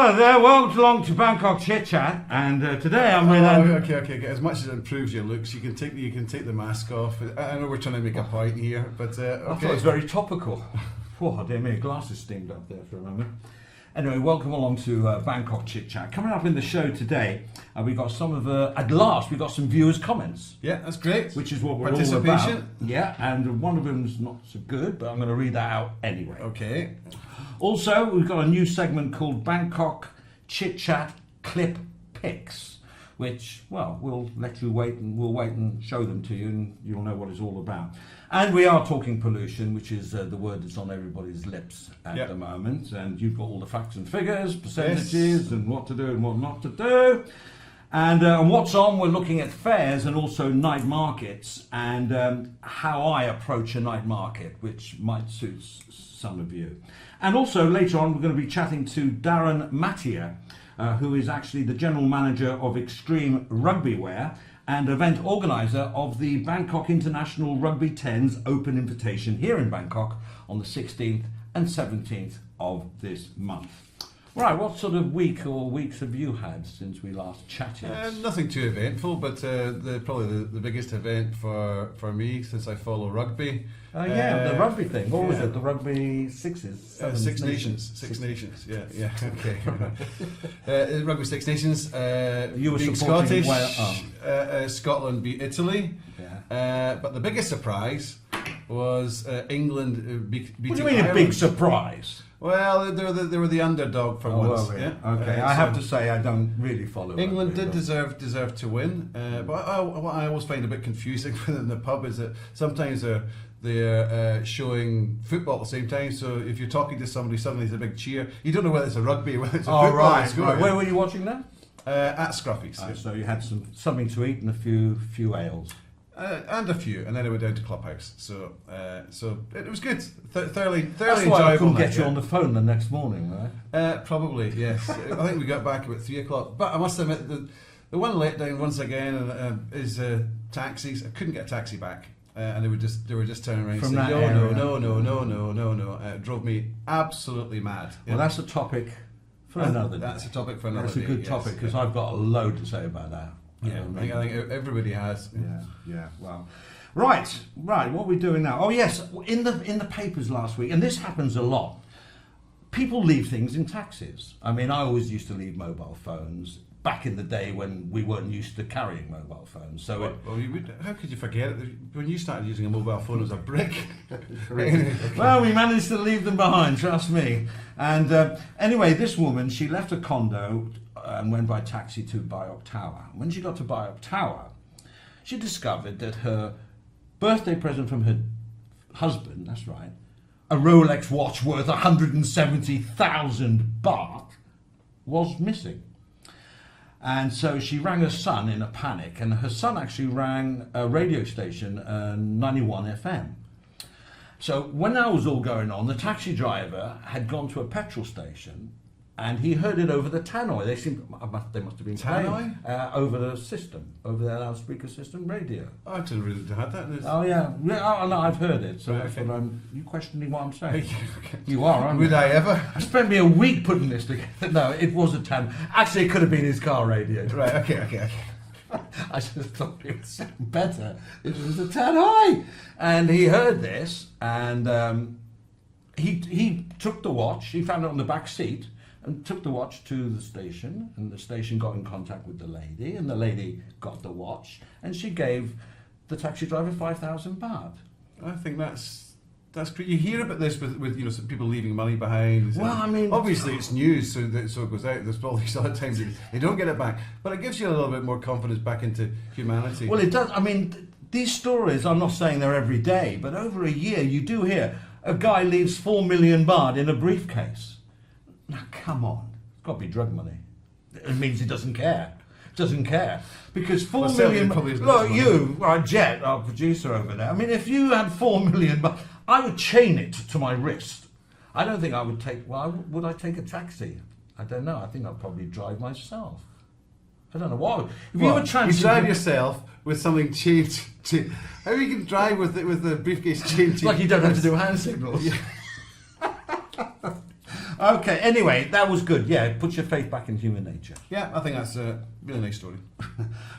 Hello there, welcome along to Bangkok ChitChat, and today I'm with... Okay. As much as it improves your looks, you can take the mask off. I know we're trying to make a point here, but okay. I thought it was very topical. Oh dear me, glasses steamed up there for a moment. Anyway, welcome along to Bangkok ChitChat. Coming up in the show today, we got some of at last we got some viewers' comments. Yeah, that's great. Which is what we're all about. Yeah, and one of them's not so good, but I'm going to read that out anyway. Okay. Also, we've got a new segment called Bangkok ChitChat Clip Pix, which, well, we'll let you wait and show them to you, and you'll know what it's all about. And we are talking pollution, which is the word that's on everybody's lips at the moment. And you've got all the facts and figures, percentages, and what to do and what not to do. And what's on, we're looking at fairs and also night markets, and how I approach a night market, which might suit some of you. And also later on, we're going to be chatting to Darryn Mathee, who is actually the general manager of Extreme Rugby Wear and event organiser of the Bangkok International Rugby 10s Open Invitation here in Bangkok on the 16th and 17th of this month. Right, what sort of week or weeks have you had since we last chatted? Nothing too eventful, but probably the biggest event for me since I follow rugby. The rugby thing. What was it? The rugby sixes? Six Nations. Six Nations. Yeah. Okay. Rugby Six Nations. You were being supporting Scottish. Scotland beat Italy. Yeah. But the biggest surprise was England beating What do you mean Ireland. a big surprise? Well, they were the underdog for once. Well, yeah. Okay, I have to say I don't really follow. England rugby, did deserve to win, but what I always find a bit confusing within the pub is that sometimes they're showing football at the same time. So if you're talking to somebody, suddenly there's a big cheer. You don't know whether it's a rugby or whether it's a football. Right. Where were you watching that? At Scruffy's. So you had something to eat and a few ales. And then I went down to Clubhouse. So it was good. Thoroughly That's enjoyable. why I couldn't get you on the phone the next morning, right? Probably, yes. I think we got back about 3 o'clock. But I must admit, the one letdown once again is taxis. I couldn't get a taxi back, and they were just turning around and saying, no. It drove me absolutely mad. Well, that's a topic for another day. That's a topic for another day. That's a good topic because I've got a load to say about that. Yeah, I think everybody has. Yeah. Well, right. What are we doing now? Oh yes, in the papers last week, and this happens a lot. People leave things in taxis. I mean, I always used to leave mobile phones back in the day when we weren't used to carrying mobile phones. So, how could you forget it? When you started using a mobile phone as a brick. Well, we managed to leave them behind. Trust me. And anyway, this woman, she left a condo and went by taxi to Bangkok Tower. When she got to Bangkok Tower, she discovered that her birthday present from her husband, that's right, a Rolex watch worth 170,000 baht, was missing. And so she rang her son in a panic, and her son actually rang a radio station, 91 FM. So when that was all going on, the taxi driver had gone to a petrol station and he heard it over the tannoy. They must have been playing over the system, over their loudspeaker system radio. I didn't really have that. Oh yeah. Oh, no, I've heard it. So that's what you questioning what I'm saying? You are, aren't you? Would I ever? I spent me a week putting this together. No, it was a tannoy. Actually, it could have been his car radio. Right. Okay. I just thought it would sound better. It was a tannoy, and he heard this, and he took the watch. He found it on the back seat. And took the watch to the station, and the station got in contact with the lady, and the lady got the watch, and she gave the taxi driver 5,000 baht. I think that's great. You hear about this with some people leaving money behind. Well, I mean, obviously it's news, so it goes out. There's probably a lot of times they don't get it back, but it gives you a little bit more confidence back into humanity. Well, it does. I mean, these stories, I'm not saying they're every day, but over a year you do hear a guy leaves 4 million baht in a briefcase. Now, come on. It's got to be drug money. It means he doesn't care. Because 4 million... Look, you, Jet, our producer over there, I mean, if you had 4 million, I would chain it to my wrist. I don't think I would take... Well, would I take a taxi? I don't know. I think I'd probably drive myself. I don't know what. If you drive yourself with something chained to... How you can drive with the briefcase chained to... Like you don't have to do hand signals. Yeah. Okay, anyway, that was good. Yeah, it puts your faith back in human nature. Yeah, I think that's a really nice story.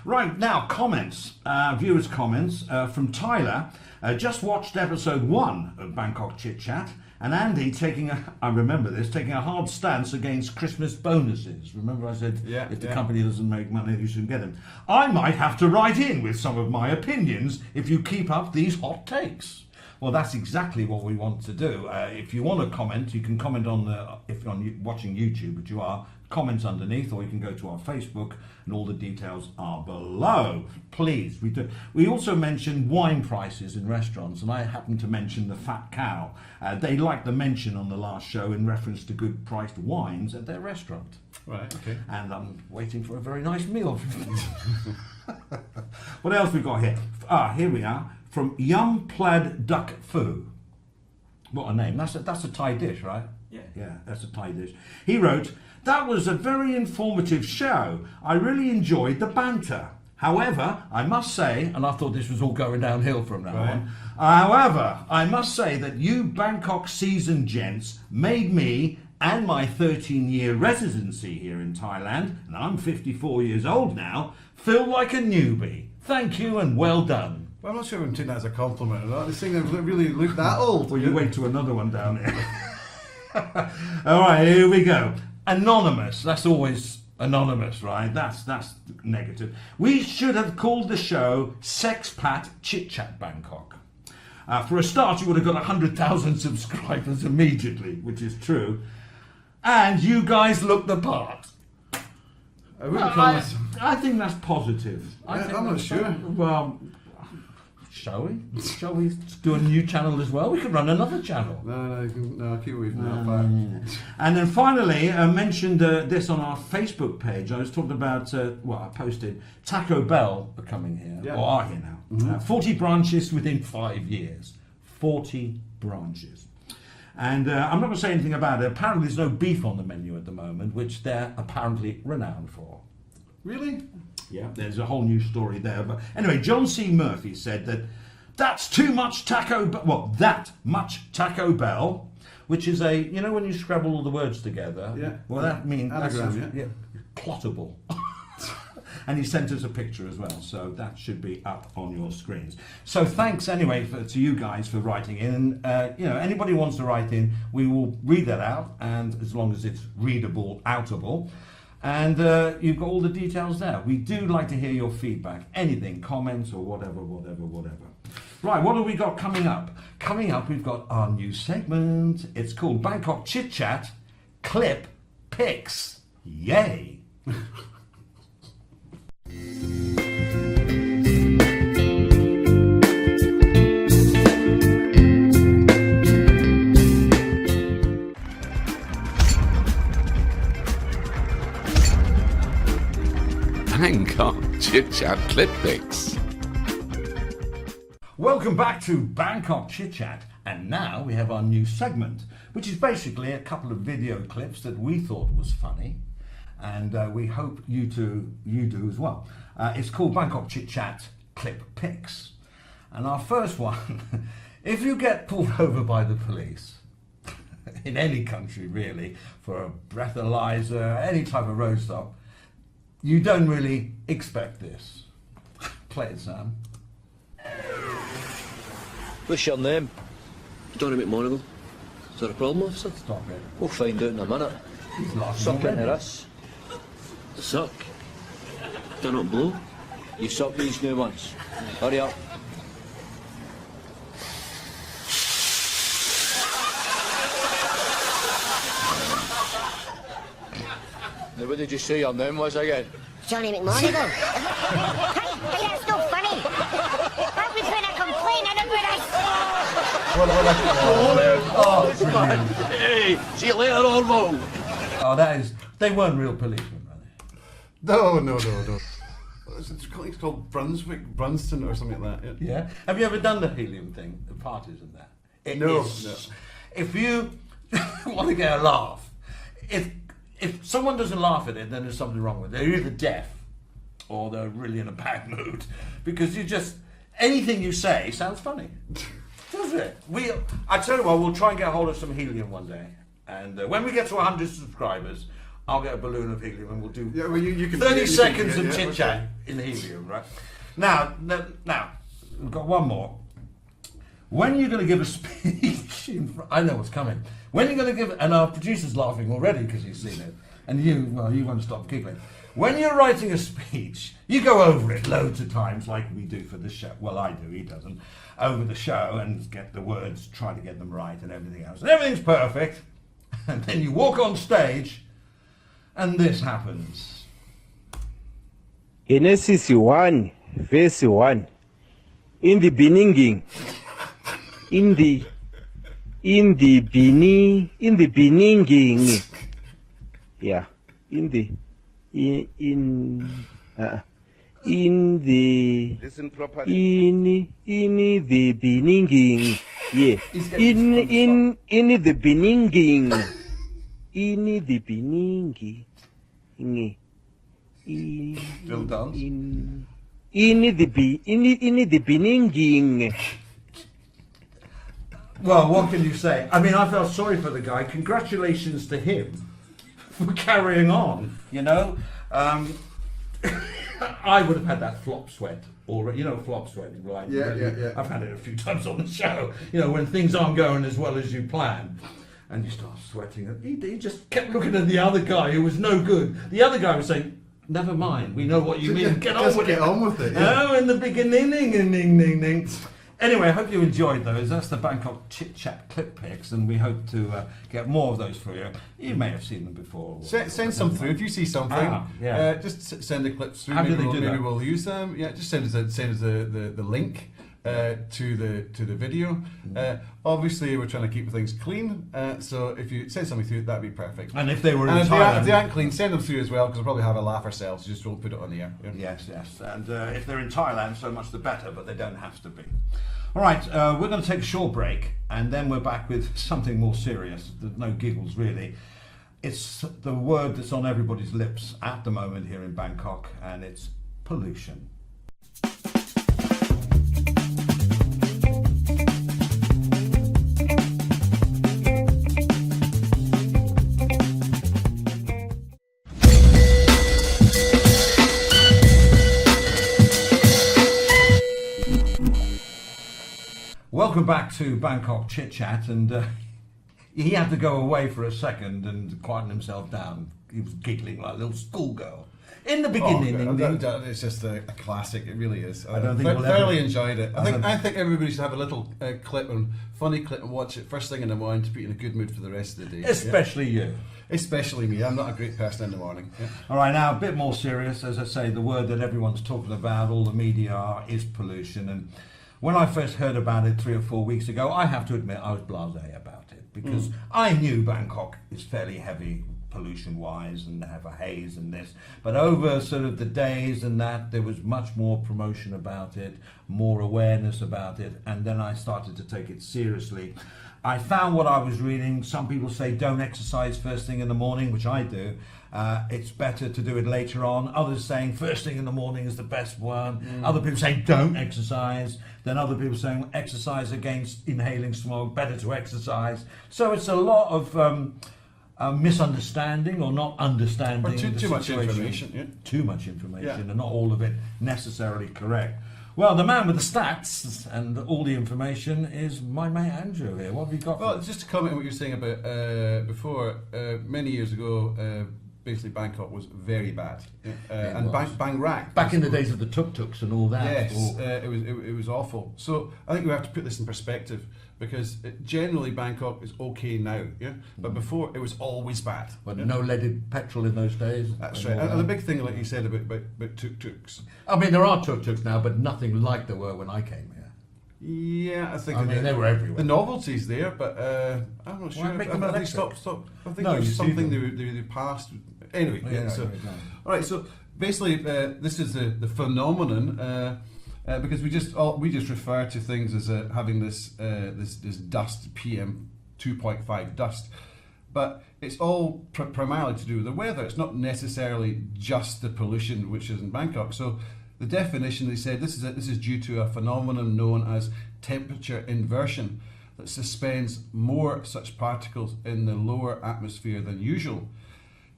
Right, now, comments. Viewers' comments from Tyler. Just watched episode 1 of Bangkok ChitChat, and Andy taking a hard stance against Christmas bonuses. Remember I said if the company doesn't make money, you shouldn't get them. I might have to write in with some of my opinions if you keep up these hot takes. Well, that's exactly what we want to do. If you want to comment, you can comment if you're watching YouTube, but you are, comments underneath, or you can go to our Facebook, and all the details are below. Please, we also mentioned wine prices in restaurants, and I happened to mention the Fat Cow. They liked the mention on the last show in reference to good priced wines at their restaurant. Right, okay. And I'm waiting for a very nice meal. What else we got here? Here we are. From Yum Plaid Duck Pho. What a name. That's a Thai dish, right? Yeah, that's a Thai dish. He wrote, "That was a very informative show. I really enjoyed the banter. However, I must say," and I thought this was all going downhill from now on. "However, I must say that you Bangkok seasoned gents made me and my 13-year residency here in Thailand, and I'm 54 years old now, feel like a newbie. Thank you and well done." Well, I'm not sure if I'm taking that as a compliment or not. This thing doesn't really look that old. Well, you wait to another one down here. All right, here we go. Anonymous. That's always anonymous, right? That's negative. "We should have called the show Sexpat ChitChat Bangkok. For a start, you would have got 100,000 subscribers immediately, which is true. And you guys look the part." I think that's positive. I'm not sure. Well, shall we? Shall we do a new channel as well? We could run another channel. No, keep away from that. And then finally, I mentioned this on our Facebook page. I was talking about, I posted Taco Bell are coming here, or are here now. 40 branches within 5 years. 40 branches. And I'm not going to say anything about it. Apparently there's no beef on the menu at the moment, which they're apparently renowned for. Really? Yeah, there's a whole new story there. But anyway, John C. Murphy said that's too much Taco Bell. Well, that much Taco Bell, which is when you scrabble all the words together. Yeah. Well, that means anagram, plottable. And he sent us a picture as well, so that should be up on your screens. So thanks anyway to you guys for writing in. And anybody who wants to write in, we will read that out, and as long as it's readable, outable. And you've got all the details there. We do like to hear your feedback, anything, comments or whatever. Right, what have we got coming up? Coming up, we've got our new segment. It's called Bangkok ChitChat Clip Pix. Yay! Bangkok ChitChat Clip Pix. Welcome back to Bangkok ChitChat, and now we have our new segment, which is basically a couple of video clips that we thought was funny, and we hope you do as well. It's called Bangkok ChitChat Clip Pix, and our first one: if you get pulled over by the police in any country really for a breathalyzer, any type of road stop, you don't really expect this. Play it, Sam. What's your name? Johnny McMonigal. Is there a problem, officer? Stop it. We'll find out in a minute. He's laughing Suck already. into this. Suck. Do not blow. You suck these new ones. Hurry up. Now, what did you say your name was again? Johnny McMonigal. Hey, that's no funny. I was going to complain about it. Hey, see you later, Ormo. Oh, they weren't real policemen, were they? No. It's called Brunston or something like that. Yeah. Have you ever done the helium thing, the parties and that? No. If you want to get a laugh, if someone doesn't laugh at it, then there's something wrong with it. They're either deaf or they're really in a bad mood, because anything you say sounds funny, does it? I tell you what, we'll try and get hold of some helium one day, And when we get to 100 subscribers, I'll get a balloon of helium and we'll do Yeah, well, you can 30 you can- seconds yeah, of yeah, chit chat in helium, right? Now, we've got one more. When you're going to give a speech, I know what's coming. When you're going to give, and our producer's laughing already because he's seen it, and you won't stop giggling. When you're writing a speech, you go over it loads of times, like we do for the show. Well, I do, he doesn't. Over the show and get the words, try to get them right and everything else. And everything's perfect. And then you walk on stage, and this happens. Genesis 1, verse 1. In the beginning, in the beginning, yeah, in the Listen properly. in the beginning, yeah, in the beginning, in the beginning. Still dance? In the beginning. Well, what can you say? I mean, I felt sorry for the guy. Congratulations to him for carrying on, you know. I would have had that flop sweat already. You know, flop sweat. Like, Yeah. I've had it a few times on the show. You know, when things aren't going as well as you plan. And you start sweating. He just kept looking at the other guy who was no good. The other guy was saying, never mind, we know what you mean. Get on Just with get it. on with it, yeah. Oh, in the beginning. Ding. Anyway, I hope you enjoyed those. That's the Bangkok ChitChat Clip Pix, and we hope to get more of those for you. You may have seen them before. Send some through if you see something. Just send the clips through. How do maybe they we'll, do maybe that? we'll use them. Yeah, just send us the link to the video. Obviously, we're trying to keep things clean. So if you send something through, that'd be perfect. And if they were in And if Thailand, they aren't clean, send them through as well because we'll probably have a laugh ourselves. Just won't put it on the air. Yeah. Yes. And if they're in Thailand, so much the better, but they don't have to be. All right, we're going to take a short break, and then we're back with something more serious. There's no giggles, really. It's the word that's on everybody's lips at the moment here in Bangkok, and it's pollution. Welcome back to Bangkok ChitChat, and he had to go away for a second and quieten himself down. He was giggling like a little schoolgirl. In the beginning, It's just a classic. It really is. I don't think we'll thoroughly ever- enjoyed it. I think everybody should have a little funny clip and watch it first thing in the morning to put you in a good mood for the rest of the day. especially you. Especially me. I'm not a great person in the morning. Yeah. All right, now a bit more serious. As I say, the word that everyone's talking about, all the media are, is pollution. And when I first heard about it 3 or 4 weeks ago, I have to admit I was blasé about it because I knew Bangkok is fairly heavy pollution-wise and they have a haze and this. But over sort of the days and that, there was much more promotion about it, more awareness about it, and then I started to take it seriously. I found what I was reading. Some people say don't exercise first thing in the morning, which I do. It's better to do it later on. Others saying first thing in the morning is the best one. Other people saying don't exercise. Then other people saying exercise against inhaling smoke, better to exercise. So it's a lot of misunderstanding or not understanding. Or too the much situation. information, yeah. Too much information, Yeah. and not all of it necessarily correct. Well, the man with the stats and all the information is my mate Andrew here. What have you got for Well, us? just to comment on what you were saying about before, many years ago, basically Bangkok was very bad. And was. Bang Rak. Back in the days of the tuk-tuks and all that. Yes, Oh. it was awful. So I think we have to put this in perspective because generally Bangkok is okay now, yeah. But before it was always bad. But yeah? no leaded petrol in those days. That's and right. all And the that. big thing, like you said about tuk-tuks. I mean, there are tuk-tuks now, but nothing like there were when I came here. Yeah, I think. I mean, they were everywhere. The novelty's there, but I'm not sure. Why make I them think electric? stop. I think No, it was you see something them. they passed. Anyway, Yeah, so right, right. all right. So basically, this is the phenomenon because we just refer to things as having this dust, PM 2.5 dust. But it's all primarily to do with the weather. It's not necessarily just the pollution which is in Bangkok. So the definition, they said, this is due to a phenomenon known as temperature inversion. that suspends more such particles in the lower atmosphere than usual.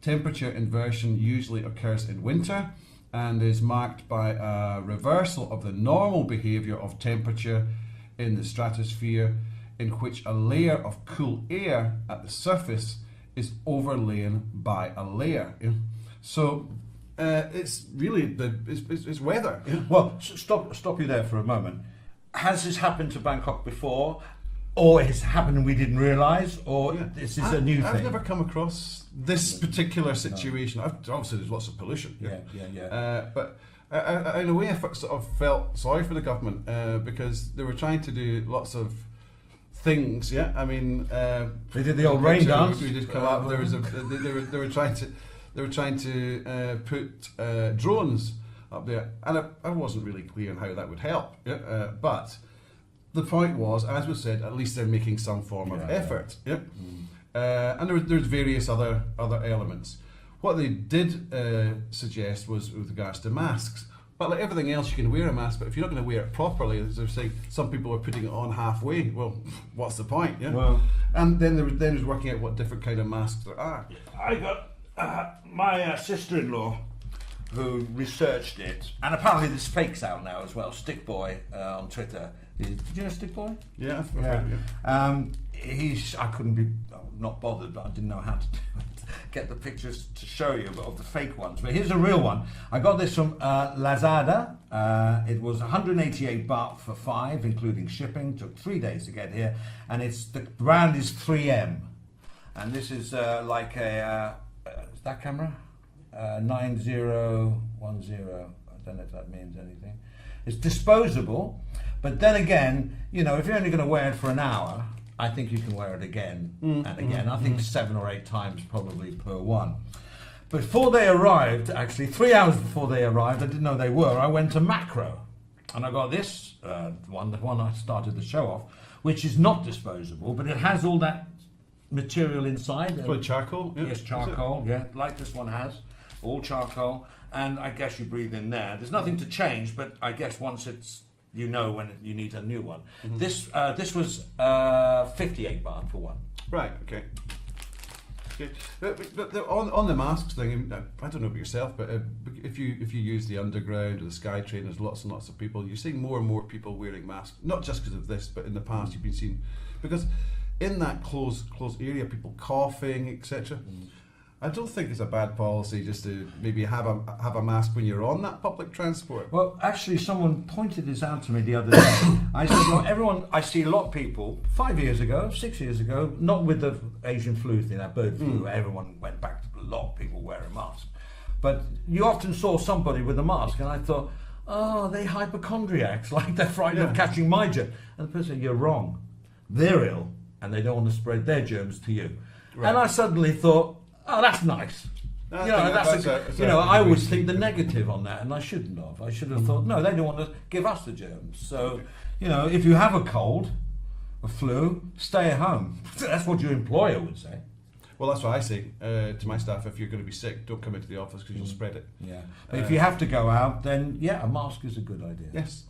Temperature inversion usually occurs in winter and is marked by a reversal of the normal behaviour of temperature in the stratosphere, in which a layer of cool air at the surface is overlain by a layer. So it's really it's weather. Well, stop you there for a moment. Has this happened to Bangkok before, or has happened and we didn't realise, or this is a new thing? I've never come across this particular situation. Obviously, there's lots of pollution. But in a way, I sort of felt sorry for the government because they were trying to do lots of things. Yeah, I mean, they did the old rain dance. We did come up. They were trying to put drones up there, and I wasn't really clear on how that would help. But the point was, as was said, at least they're making some form of effort. And there's various other elements. What they did suggest was with regards to masks. But like everything else, you can wear a mask, but if you're not going to wear it properly, as they're saying, some people are putting it on halfway. Well, what's the point? Yeah. Well, and then there was working out what different kind of masks there are. I got my sister-in-law who researched it, and apparently there's fakes out now as well. Stick Boy on Twitter. Did you know Stick Boy? Yeah. I couldn't be not bothered, but I didn't know how to get the pictures to show you of the fake ones. But here's a real one. I got this from Lazada. It was 188 baht for 5, including shipping. Took 3 days to get here, and the brand is 3M. And this is like a is that camera 9010. I don't know if that means anything. It's disposable, but then again, you know, if you're only going to wear it for an hour, I think you can wear it again and again. I think 7 or 8 times probably per one. Before they arrived, actually 3 hours before they arrived, I didn't know they were, I went to Macro and I got this one, the one I started the show off, which is not disposable, but it has all that material inside. It's like charcoal? Yeah. Yes, charcoal, like this one has, all charcoal, and I guess you breathe in there. There's nothing to change, but I guess once it's, you know when you need a new one. This was 58 baht for one. Right, okay. But on the masks thing, I don't know about yourself, but if you use the Underground or the SkyTrain, there's lots and lots of people. You're seeing more and more people wearing masks, not just because of this, but in the past you've been seeing, because in that closed area, people coughing, etc. I don't think it's a bad policy just to maybe have a mask when you're on that public transport. Well, actually, someone pointed this out to me the other day. I said, well, I see a lot of people, 5 years ago, 6 years ago, not with the Asian flu thing, that bird flu, everyone went back to a lot of people wear a mask. But you often saw somebody with a mask, and I thought, oh, they hypochondriacs, like they're frightened of catching my germ. And the person said, you're wrong. They're ill, and they don't want to spread their germs to you. Right. And I suddenly thought, oh, that's nice. I always think the negative on that, and I shouldn't have. I should have thought, no, they don't want to give us the germs. So, if you have a cold, a flu, stay at home. That's what your employer would say. Well, that's what I say to my staff. If you're going to be sick, don't come into the office because you'll spread it. Yeah. But if you have to go out, then a mask is a good idea. Yes.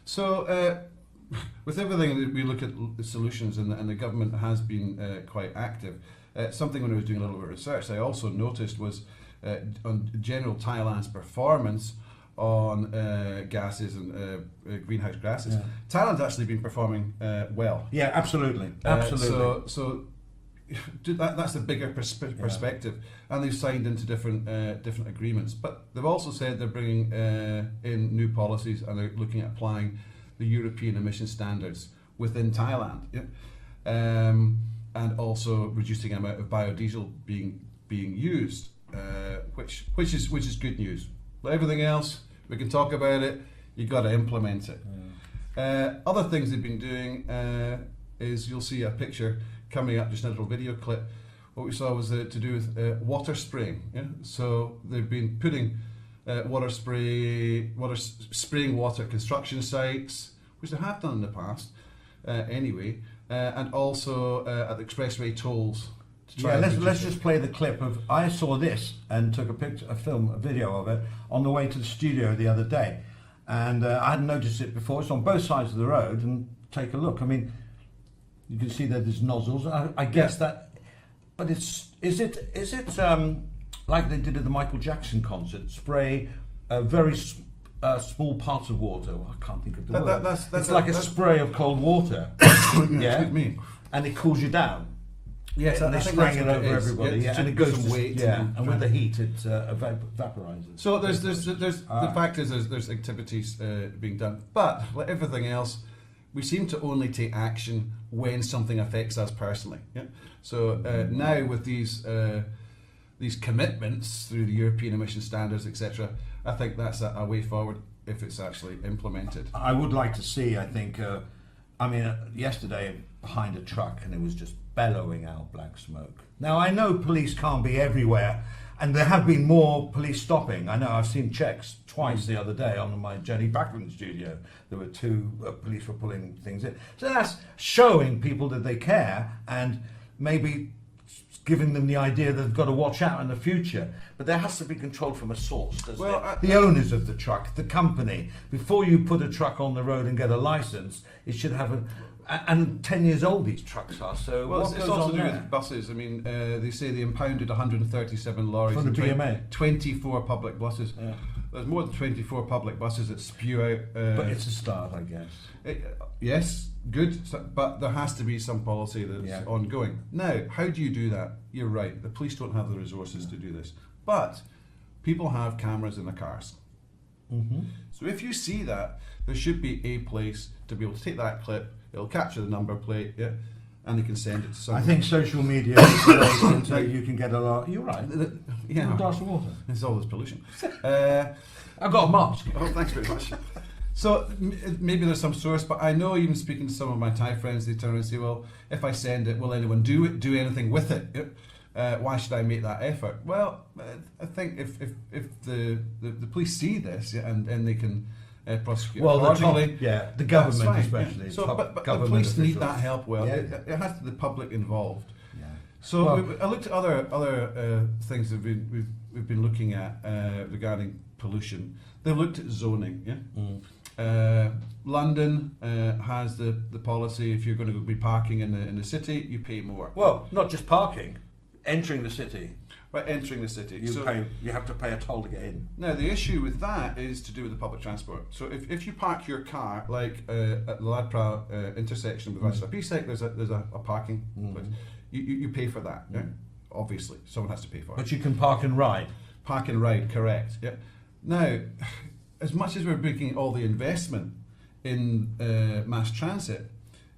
So, with everything that we look at the solutions, and the government has been quite active. Something when I was doing a little bit of research, I also noticed was on general Thailand's performance on gases and greenhouse gases. Yeah. Thailand's actually been performing well. Yeah, absolutely. So that's the bigger perspective, and they've signed into different agreements. But they've also said they're bringing in new policies, and they're looking at applying the European emission standards within Thailand. Yeah? And also reducing the amount of biodiesel being used, which is good news. Like everything else, we can talk about it. You've got to implement it. Other things they've been doing is you'll see a picture coming up, just a little video clip. What we saw was to do with water spraying. Yeah? So they've been putting spraying water at construction sites, which they have done in the past. Anyway. And also at the expressway tolls. Let's just play the clip of. I saw this and took a video of it on the way to the studio the other day, and I hadn't noticed it before. It's on both sides of the road, and take a look. I mean, You can see that there's nozzles. I guess that, but is it like they did at the Michael Jackson concert? Spray very small parts of water. Well, I can't think of the word. It's like a spray of cold water. Yeah, Excuse me. And it cools you down. Yes, and I they're think spraying that's it what over is. everybody. Yeah, Yeah, and it give goes some weight. and with the heat, it vaporizes. So there's the fact is there's activities being done, but like everything else, we seem to only take action when something affects us personally. Yeah. So now with these commitments through the European emission standards, etc., I think that's a way forward if it's actually implemented. I would like to see. I think. Yesterday behind a truck, and it was just bellowing out black smoke. Now I know police can't be everywhere, and there have been more police stopping. I know I've seen checks twice the other day on my journey back from the studio. There were two police were pulling things in. So that's showing people that they care and maybe giving them the idea that they've got to watch out in the future. But there has to be control from a source. The owners of the truck, the company, before you put a truck on the road and get a license, it should have and 10 years old these trucks are, so well, what it's goes also on to do there? with buses. I mean, they say they impounded 137 lorries From the and BMA. 24 public buses. Yeah. There's more than 24 public buses that spew out. But it's a start, I guess. Yes, good, but there has to be some policy that's ongoing. Now, how do you do that? You're right, the police don't have the resources to do this. But people have cameras in their cars. Mm-hmm. So if you see that, there should be a place to be able to take that clip, it'll capture the number plate, and they can send it to someone. I think social media is the way until you can get a lot. You're right. Yeah. A glass of water. It's all this pollution. I've got a mask. Oh, thanks very much. So maybe there's some source, but I know even speaking to some of my Thai friends, they turn around and say, well, if I send it, will anyone do anything with it? Why should I make that effort? Well, I think if the police see this and they can prosecute accordingly, the government especially. So, but the police need that help. Well, it has to be the public involved. Yeah. So I looked at other things that we've been looking at regarding pollution. They've looked at zoning. Yeah. London has the policy: if you're going to be parking in the city, you pay more. Well, not just parking. Entering the city. Right, entering the city. You have to pay a toll to get in. Now, the issue with that is to do with the public transport. So if you park your car, like at the Ladpra intersection with Vaisappisek, there's a parking place. You pay for that, yeah? Obviously. Someone has to pay for it. But you can park and ride. Park and ride, correct. Yeah. Now, as much as we're making all the investment in mass transit,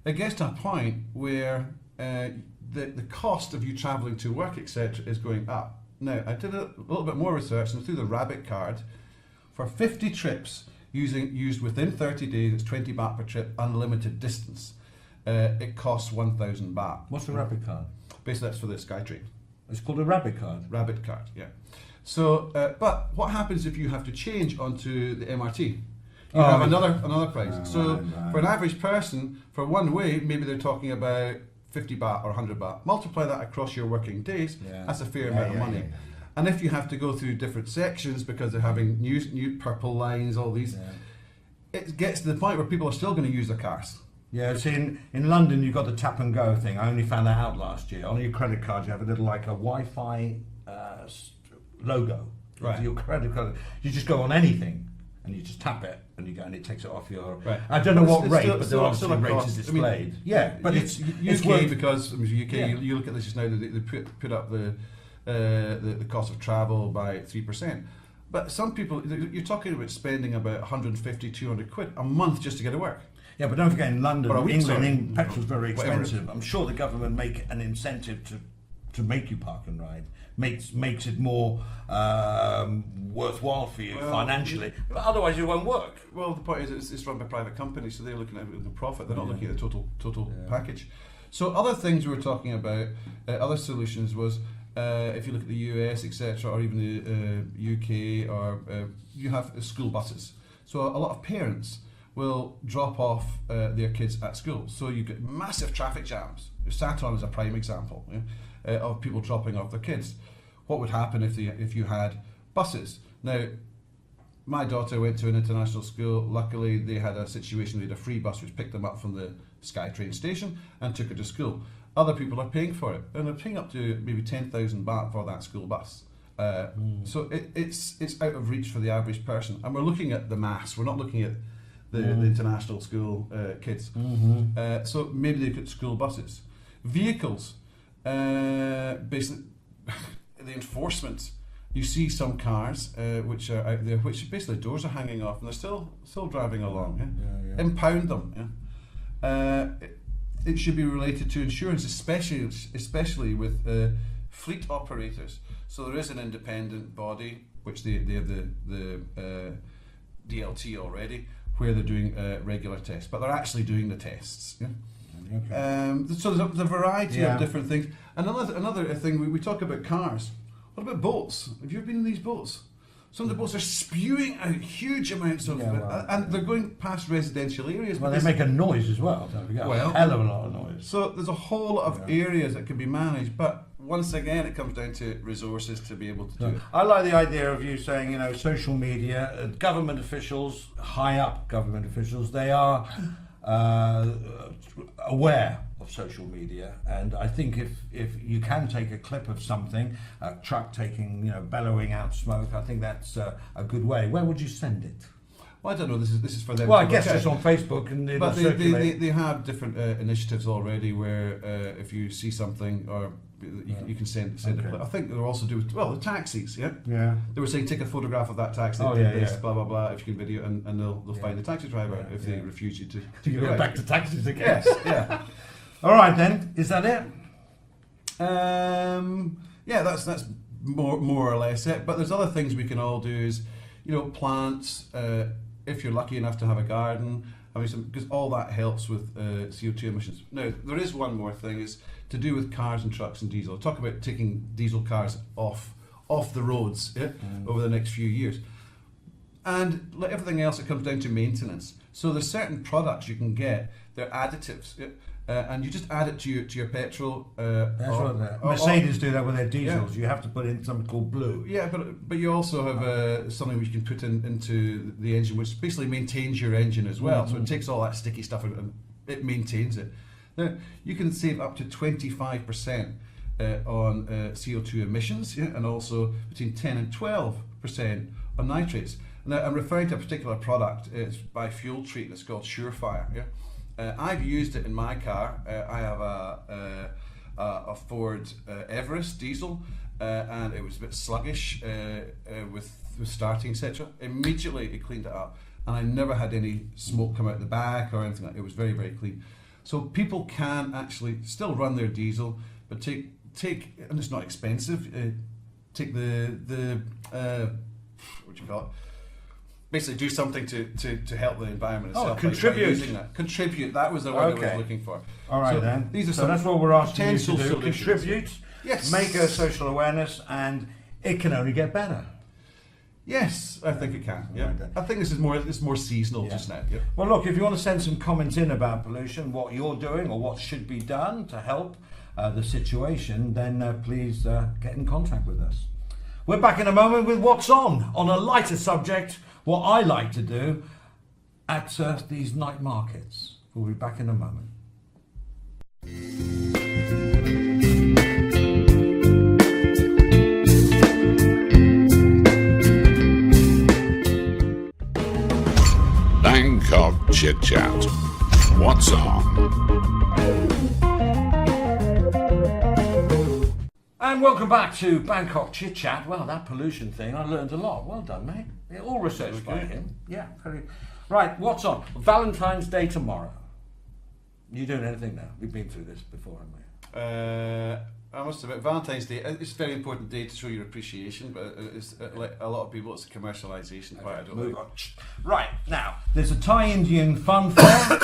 it gets to a point where the cost of you travelling to work, etc., is going up. Now, I did a little bit more research, and through the Rabbit card, for 50 trips used within 30 days, it's 20 baht per trip, unlimited distance. It costs 1,000 baht. What's the Rabbit card? Basically, that's for the SkyTrain. It's called a Rabbit card. Rabbit card, yeah. So, but what happens if you have to change onto the MRT? You have another price. For an average person, for one way, maybe they're talking about 50 baht or 100 baht. Multiply that across your working days, that's a fair amount of money. And if you have to go through different sections because they're having new purple lines, all these, it gets to the point where people are still going to use their cars. Yeah, see, in London you've got the tap and go thing. I only found that out last year. On your credit card you have a little like a Wi-Fi logo. Right. Your credit card, you just go on anything and you just tap it and you go and it takes it off your. Right. I don't know But what it's rate, still- but still- the still obviously a rate cost. is displayed. But it's UK worth, because you look at this just now. They put up the cost of travel by 3%. But some people, you're talking about spending about 150, 200 quid a month just to get to work. Yeah, but don't forget in London, Or a week, England, sorry. petrol's very Whatever. expensive. I'm sure the government make an incentive to make you park and ride. Makes it more worthwhile for you financially. But otherwise, it won't work. Well, the point is it's run by private companies, so they're looking at the profit. They're not looking at the total package. So other things we were talking about, other solutions was if you look at the US, etc., or even the UK, or you have school buses. So a lot of parents will drop off their kids at school. So you get massive traffic jams. Saturn is a prime example of people dropping off their kids. What would happen if you had buses? Now, my daughter went to an international school. Luckily, they had a situation, they had a free bus which picked them up from the SkyTrain station and took her to school. Other people are paying for it, and they're paying up to maybe 10,000 baht for that school bus. So it's out of reach for the average person. And we're looking at the mass, we're not looking at the international school kids. So maybe they could school buses. Vehicles, basically, the enforcement. You see some cars which are out there, which basically doors are hanging off, and they're still driving along. Yeah? Impound them. Yeah? It should be related to insurance, especially with fleet operators. So there is an independent body, which they have the DLT already, where they're doing regular tests, but they're actually doing the tests. Yeah? Okay. So there's a variety of different things. And another thing, we talk about cars. What about boats? Have you ever been in these boats? Some of the boats are spewing out huge amounts of, and they're going past residential areas. Well, they make a noise as well. Don't forget. Well, a hell of a lot of noise. So there's a whole lot of areas that can be managed, but once again, it comes down to resources to be able to do it. I like the idea of you saying, social media, government officials, high up government officials, they are aware of social media, and I think if you can take a clip of something, a truck taking, bellowing out smoke, I think that's a good way. Where would you send it? Well, I don't know. This is for them. Well, I guess it's on Facebook, and it'll circulate. They have different initiatives already where if you see something, or you can send a clip. I think they're also doing the taxis. Yeah. They were saying take a photograph of that taxi. Blah blah blah. If you can video, and they'll find the taxi driver if they refuse you to go back to taxis again. Yes. Yeah. All right then. Is that it? That's more or less it. But there's other things we can all do. Is plants. If you're lucky enough to have a garden, because all that helps with CO2 emissions. Now, there is one more thing, is to do with cars and trucks and diesel. I'll talk about taking diesel cars off the roads over the next few years. And like everything else, it comes down to maintenance. So there's certain products you can get, they're additives. And you just add it to your petrol. That's what Mercedes do that with their diesels. You have to put in something called blue. Yeah, but you also have something which you can put into the engine, which basically maintains your engine as well. So it takes all that sticky stuff and it maintains it. Now, you can save up to 25% on CO2 emissions, and also between 10 and 12% on nitrates. Now, I'm referring to a particular product. It's by Fuel Treat. It's called Surefire. Yeah. I've used it in my car. I have a Ford Everest diesel, and it was a bit sluggish with starting, etc. Immediately it cleaned it up, and I never had any smoke come out the back or anything like that. It was very, very clean. So people can actually still run their diesel, but take and it's not expensive. Take the what do you call it? Basically, do something to help the environment itself. Contribute. Using that. Contribute. That was the word I was looking for. All right, then. So that's what we're asking you to do. Solutions. Contribute. Yes. Make a social awareness, and it can only get better. Yes, I think it can. Yeah. I think it's more seasonal just now. Yeah. Well, look, if you want to send some comments in about pollution, what you're doing or what should be done to help the situation, then please get in contact with us. We're back in a moment with What's On a lighter subject. What I like to do at these night markets. We'll be back in a moment. Bangkok ChitChat. What's on? And welcome back to Bangkok ChitChat. Well, that pollution thing, I learned a lot. Well done, mate. All researched by him. Yeah, very. Right, what's on? Valentine's Day tomorrow. You doing anything now? We've been through this before, haven't we? I must admit, Valentine's Day, it's a very important day to show your appreciation, but it's like a lot of people, it's a commercialisation part. I don't move on. Right, now, there's a Thai Indian fun fair.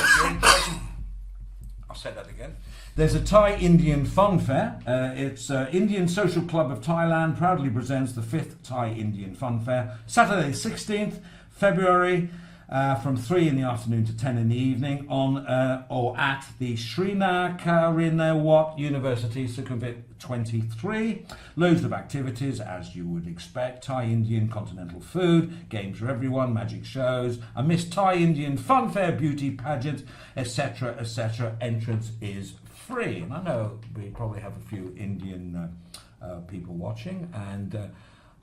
I'll say that again. There's a Thai Indian fun fair. It's Indian Social Club of Thailand proudly presents the 5th Thai Indian Fun Fair, Saturday 16th February, from 3 in the afternoon to 10 in the evening on or at the Srinacarinawat University, Sukhumvit 23. Loads of activities, as you would expect. Thai, Indian, continental food, games for everyone, magic shows, a Miss Thai Indian fun fair beauty pageant, etc., etc. Entrance is free. And I know we probably have a few Indian people watching, and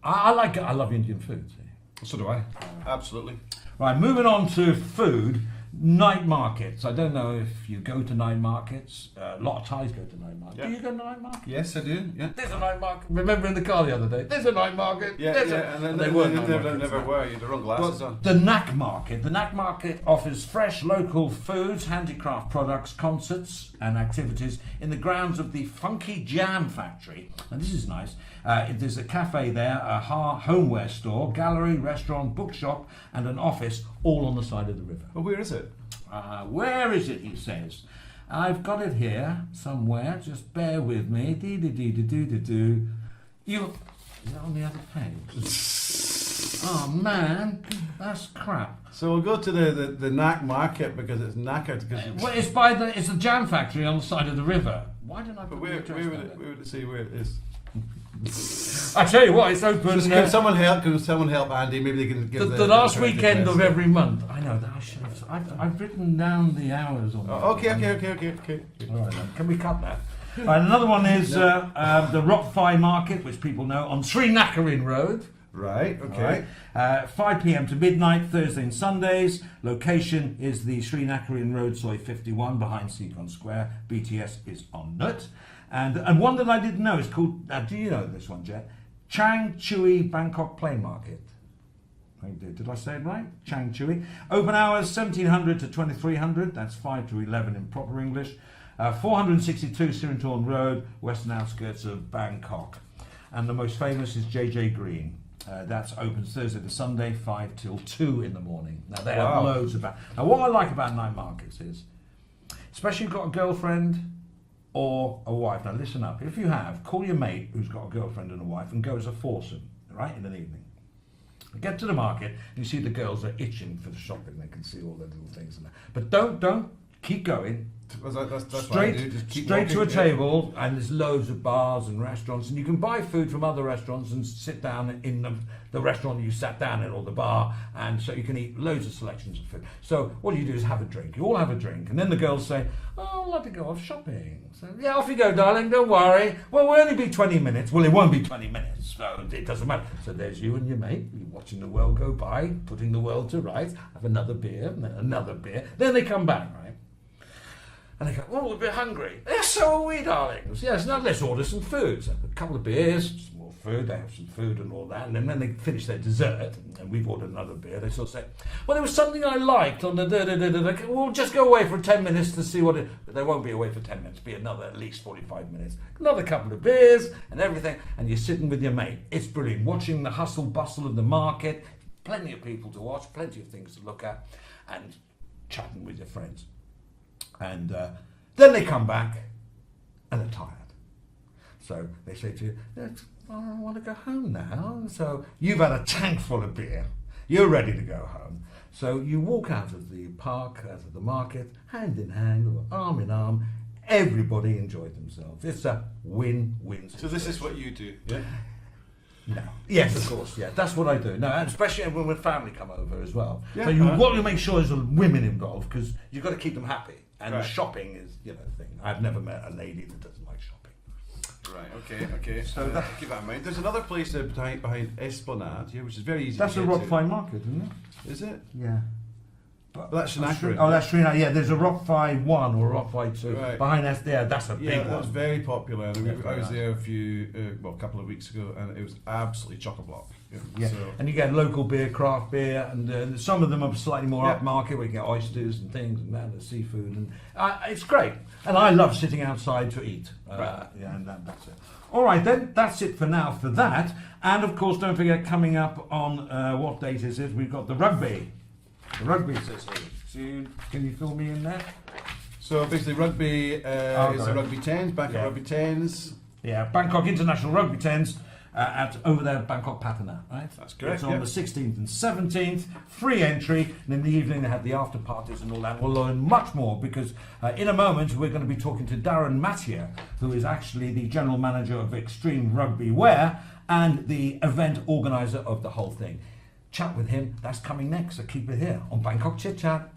I love Indian food. See? So do I. Absolutely. Right, moving on to food, night markets. I don't know if you go to night markets. A lot of Thais go to night markets. Yeah. Do you go to night markets? Yes, I do. Yeah. There's a night market. Remember in the car the other day? There's a night market. Yeah, And and they weren't night never markets. were. You had the wrong glasses on. The Knack Market. The Knack Market offers fresh local foods, handicraft products, concerts and activities in the grounds of the Funky Jam Factory. And this is nice. There's a cafe there, a homeware store, gallery, restaurant, bookshop and an office all on the side of the river. Well, where is it? Where is it, he says. I've got it here somewhere. Just bear with me. Dee-dee-dee-dee-dee-dee-dee. Is it on the other page? Oh man, that's crap. So we'll go to the Knack Market because it's knackered. Well, it's the jam factory on the side of the river. Why didn't I put But the address down there? where would it say where it is? I tell you what, it's open. Can someone help? Can someone help Andy? Maybe they can give The last correct weekend address. of every month. I know that I should have. I've written down the hours on. Oh, okay. All right, then. Can we cut that? Right, another one is the Rockfy Market, which people know, on Srinacarin Road. Right. Okay. 5 p.m. to midnight, Thursday and Sundays. Location is the Srinacarin Road, Soy 51, behind Seacon Square. BTS is on it. And one that I didn't know is called, do you know this one, Jet? Chang Chui Bangkok Plain Market. Did I say it right? Chang Chui. Open hours 1700 to 2300. That's 5 to 11 in proper English. 462 Sirintorn Road, western outskirts of Bangkok. And the most famous is JJ Green. That's open Thursday to Sunday, 5 till 2 in the morning. Now they have loads about. Now what I like about night markets is, especially if you've got a girlfriend or a wife. Now listen up. If you have, call your mate who's got a girlfriend and a wife and go as a foursome, right, in an evening. Get to the market and you see the girls are itching for the shopping. They can see all the little things in there. But don't keep going. That's what I do. Just keep Straight to a walking, table, and there's loads of bars and restaurants, and you can buy food from other restaurants and sit down in the restaurant you sat down in or the bar, and so you can eat loads of selections of food. So what you do is have a drink. You all have a drink, and then the girls say, "Oh, I'd like to go off shopping." So yeah, off you go, darling. Don't worry. Well, we'll only be 20 minutes. Well, it won't be 20 minutes, so it doesn't matter. So there's you and your mate. You're watching the world go by, putting the world to rights. Have another beer, and then another beer. Then they come back, right? And they go, "Oh, we're a bit hungry." "Yeah, so are we, darlings." "Yes, now let's order some food." So a couple of beers, some more food, they have some food and all that. And then when they finish their dessert, and we've ordered another beer, they sort of say, "Well, there was something I liked on the da-da-da-da-da. We'll just go away for 10 minutes to see what it..." But they won't be away for 10 minutes, be another at least 45 minutes. Another couple of beers and everything. And you're sitting with your mate. It's brilliant. Watching the hustle bustle of the market. Plenty of people to watch, plenty of things to look at. And chatting with your friends. And then they come back and they're tired. So they say to you, "I want to go home now." So you've had a tank full of beer. You're ready to go home. So you walk out of the park, out of the market, hand in hand or arm in arm. Everybody enjoyed themselves. It's a win-win situation. So this is what you do, yeah? No. Yes, of course. Yeah, that's what I do. No, and especially when family come over as well. Yeah, So what you make sure is women involved because you've got to keep them happy. And Right. shopping is, the thing. I've never met a lady that doesn't like shopping. Right. Okay. So keep that in mind. There's another place behind Esplanade, yeah, which is very easy. That's to a get Rockfy Market, isn't it? to. Is it? Yeah. Well, that's Srinacarin. Oh, that's Srinacarin. Yeah, there's a Rockfy 1 or Rockfy 2 Right. behind us there. That's a Yeah, big that's one. very popular. And Yeah, I very was nice. there a couple of weeks ago, and it was absolutely chock-a-block. Yeah, So, and you get local beer, craft beer, and some of them are slightly more Yeah. upmarket where you get oysters and things and that, and seafood, and it's great. And I love sitting outside to eat. Right. Yeah, and that's it. All right, then that's it for now for that. And of course, don't forget, coming up on what date is it? We've got the rugby. The rugby system. Can you fill me in there? so basically, rugby is got the it. Rugby 10s, Bangkok Yeah. Rugby 10s. Yeah, Bangkok International Rugby 10s. over there at Bangkok Pattana, right? That's correct, It's on the 16th and 17th, free entry, and in the evening they have the after parties and all that. We'll learn much more because in a moment we're going to be talking to Darryn Mathee, who is actually the general manager of Extreme Rugby Wear and the event organizer of the whole thing. Chat with him, that's coming next, so keep it here on Bangkok ChitChat.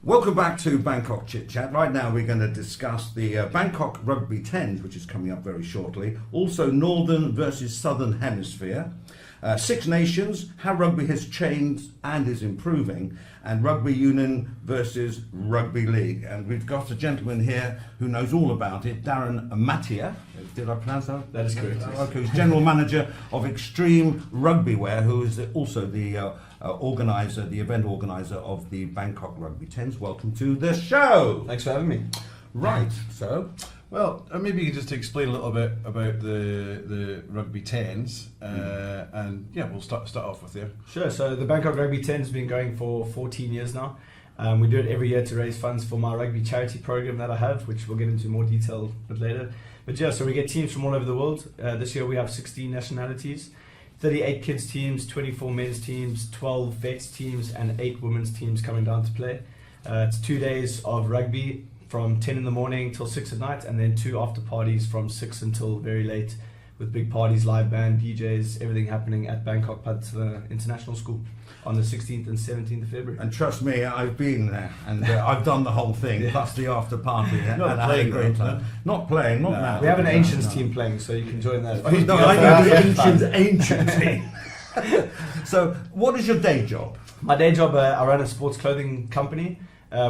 Welcome back to Bangkok Chit Chat. Right now we're going to discuss the Bangkok Rugby 10s, which is coming up very shortly. Also Northern versus Southern Hemisphere. Six Nations, how rugby has changed and is improving. And Rugby Union versus Rugby League. And we've got a gentleman here who knows all about it, Darryn Mathee. Did I pronounce that? That is correct. Okay, who's General Manager of Extreme Rugby Wear, who is also the organizer, the event organizer of the Bangkok Rugby 10s. Welcome to the show. Thanks for having me. Right, so Well, maybe you could just explain a little bit about the Rugby 10s, and yeah, we'll start off with there. Sure. So the Bangkok Rugby 10 has been going for 14 years now. We do it every year to raise funds for my rugby charity program that I have, which we'll get into more detail a bit later. But yeah, so we get teams from all over the world. This year we have 16 nationalities, 38 kids teams, 24 men's teams, 12 vets teams, and 8 women's teams coming down to play. It's 2 days of rugby from 10 in the morning till 6 at night, and then 2 after parties from 6 until very late, with big parties, live band, DJs, everything happening at Bangkok Pattana International School on the 16th and 17th of February. and trust me, I've been there and I've done the whole thing, plus the after party. Not and I had a playing, great though, time. Not playing, not No. now. We have an No, Ancients no. team playing, so you can join that. No, I know the ancient team. So, what is your day job? My day job, I run a sports clothing company.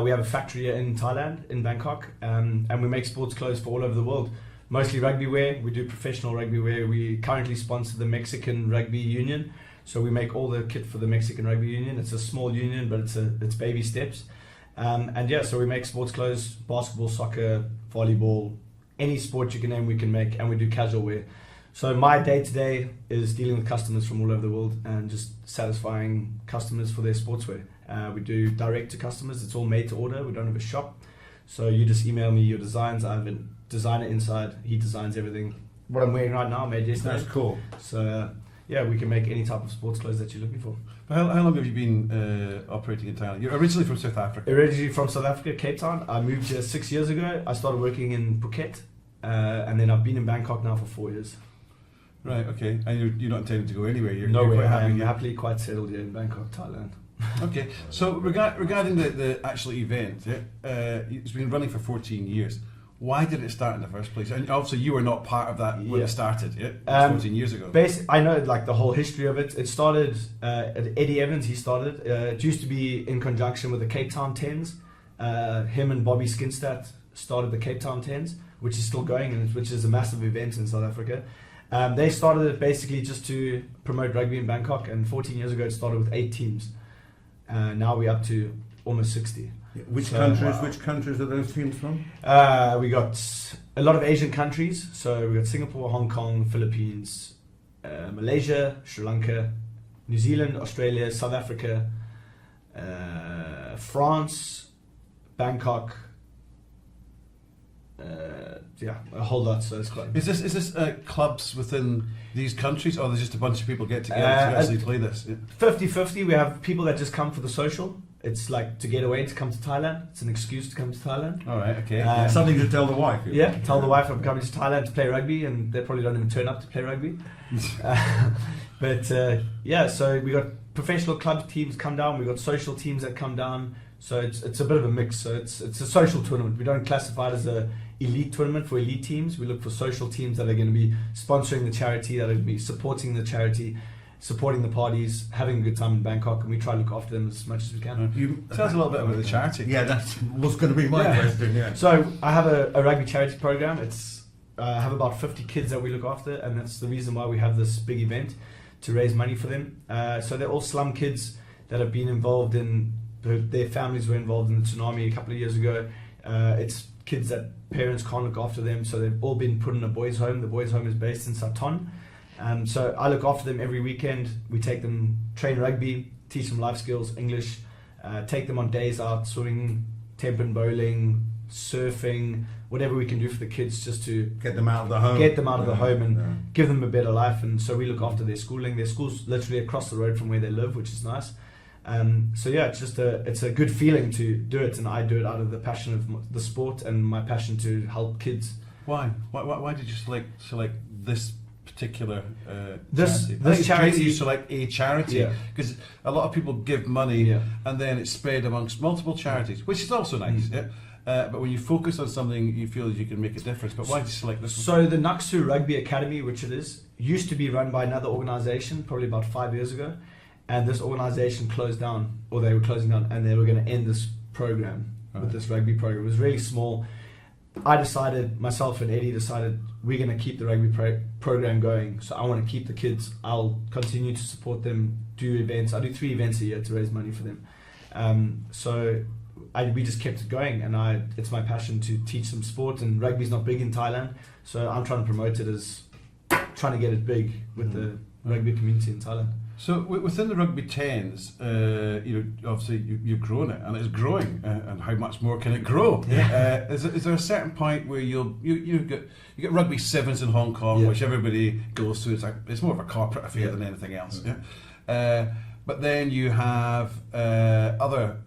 We have a factory here in Thailand, in Bangkok, and we make sports clothes for all over the world. Mostly rugby wear. We do professional rugby wear. We currently sponsor the Mexican Rugby Union, so we make all the kit for the Mexican Rugby Union. It's a small union, but it's baby steps. And yeah, so we make sports clothes, basketball, soccer, volleyball, any sport you can name we can make, and we do casual wear. So my day-to-day is dealing with customers from all over the world and just satisfying customers for their sportswear. We do direct to customers. It's all made to order. We don't have a shop. So you just email me your designs. I have a designer inside. He designs everything. What I'm wearing right now, I made yesterday. That's cool. So yeah, we can make any type of sports clothes that you're looking for. But how long have you been operating in Thailand? You're originally from South Africa. Originally from South Africa, Cape Town. I moved here 6 years ago. I started working in Phuket. And then I've been in Bangkok now for 4 years. Right, okay. And you're not intending to go anywhere? You're Nowhere. quite happy I'm here? happily quite settled here in Bangkok, Thailand. Okay, so regarding the actual event, it's been running for 14 years. Why did it start in the first place? And obviously you were not part of that when Yeah. it started, yeah? It was 14 years ago. I know like the whole history of it. It started, Eddie Evans, he started. It used to be in conjunction with the Cape Town 10s. Him and Bobby Skinstad started the Cape Town 10s, which is still going, and which is a massive event in South Africa. They started it basically just to promote rugby in Bangkok, and 14 years ago it started with 8 teams. Now we're up to almost 60. Which So, countries? wow. Which countries are those teams from? We got a lot of Asian countries. So we got Singapore, Hong Kong, Philippines, Malaysia, Sri Lanka, New Zealand, Australia, South Africa, France, Bangkok. Yeah, a whole lot. So it's quite. Is this clubs within these countries, or there's just a bunch of people get together to actually play this? Yeah. 50-50. We have people that just come for the social. It's like to get away, to come to Thailand. It's an excuse to come to Thailand. All right, okay. Something to tell the wife. Yeah, tell the wife I'm coming to Thailand to play rugby, and they probably don't even turn up to play rugby. But yeah, so we got professional club teams come down. We got social teams that come down. So it's a bit of a mix. So it's a social tournament. We don't classify it as a elite tournament for elite teams. We look for social teams that are going to be sponsoring the charity, that are going to be supporting the charity, supporting the parties, having a good time in Bangkok, and we try to look after them as much as we can. You Tell us a little bit about the charity. Yeah, that was going to be my Yeah. question. Yeah. So I have a rugby charity program. I have about 50 kids that we look after, and that's the reason why we have this big event, to raise money for them. So they're all slum kids that have been involved in, their families were involved in the tsunami a couple of years ago. It's kids that parents can't look after them, so they've all been put in a boys' home. The boys' home is based in Saton. So I look after them every weekend. We take them, train rugby, teach them life skills, English, take them on days out, swimming, tempen bowling, surfing, whatever we can do for the kids just to get them out of the home. And give them a better life. And so we look after their schooling. Their school's literally across the road from where they live, which is nice. So yeah, it's a good feeling to do it, and I do it out of the passion of the sport and my passion to help kids. Why did you select this particular this charity? You select a charity because a lot of people give money and then it's spread amongst multiple charities, which is also nice. But when you focus on something, you feel that you can make a difference. But why did you select this one? So the Naksu Rugby Academy, which it is, used to be run by another organisation probably about 5 years ago. And this organisation closed down, or they were closing down, and they were going to end this program with this rugby program. It was really small. I decided, myself and Eddie decided, we're going to keep the rugby program going. So I want to keep the kids. I'll continue to support them, do events. I do 3 events a year to raise money for them. We just kept it going, and it's my passion to teach them sport. And rugby's not big in Thailand, so I'm trying to promote it as trying to get it big with the rugby community in Thailand. So within the rugby tens, obviously you've grown it, and it's growing. And how much more can it grow? Yeah. Is there a certain point where you get rugby sevens in Hong Kong, which everybody goes to? It's more of a corporate affair than anything else. But then you have other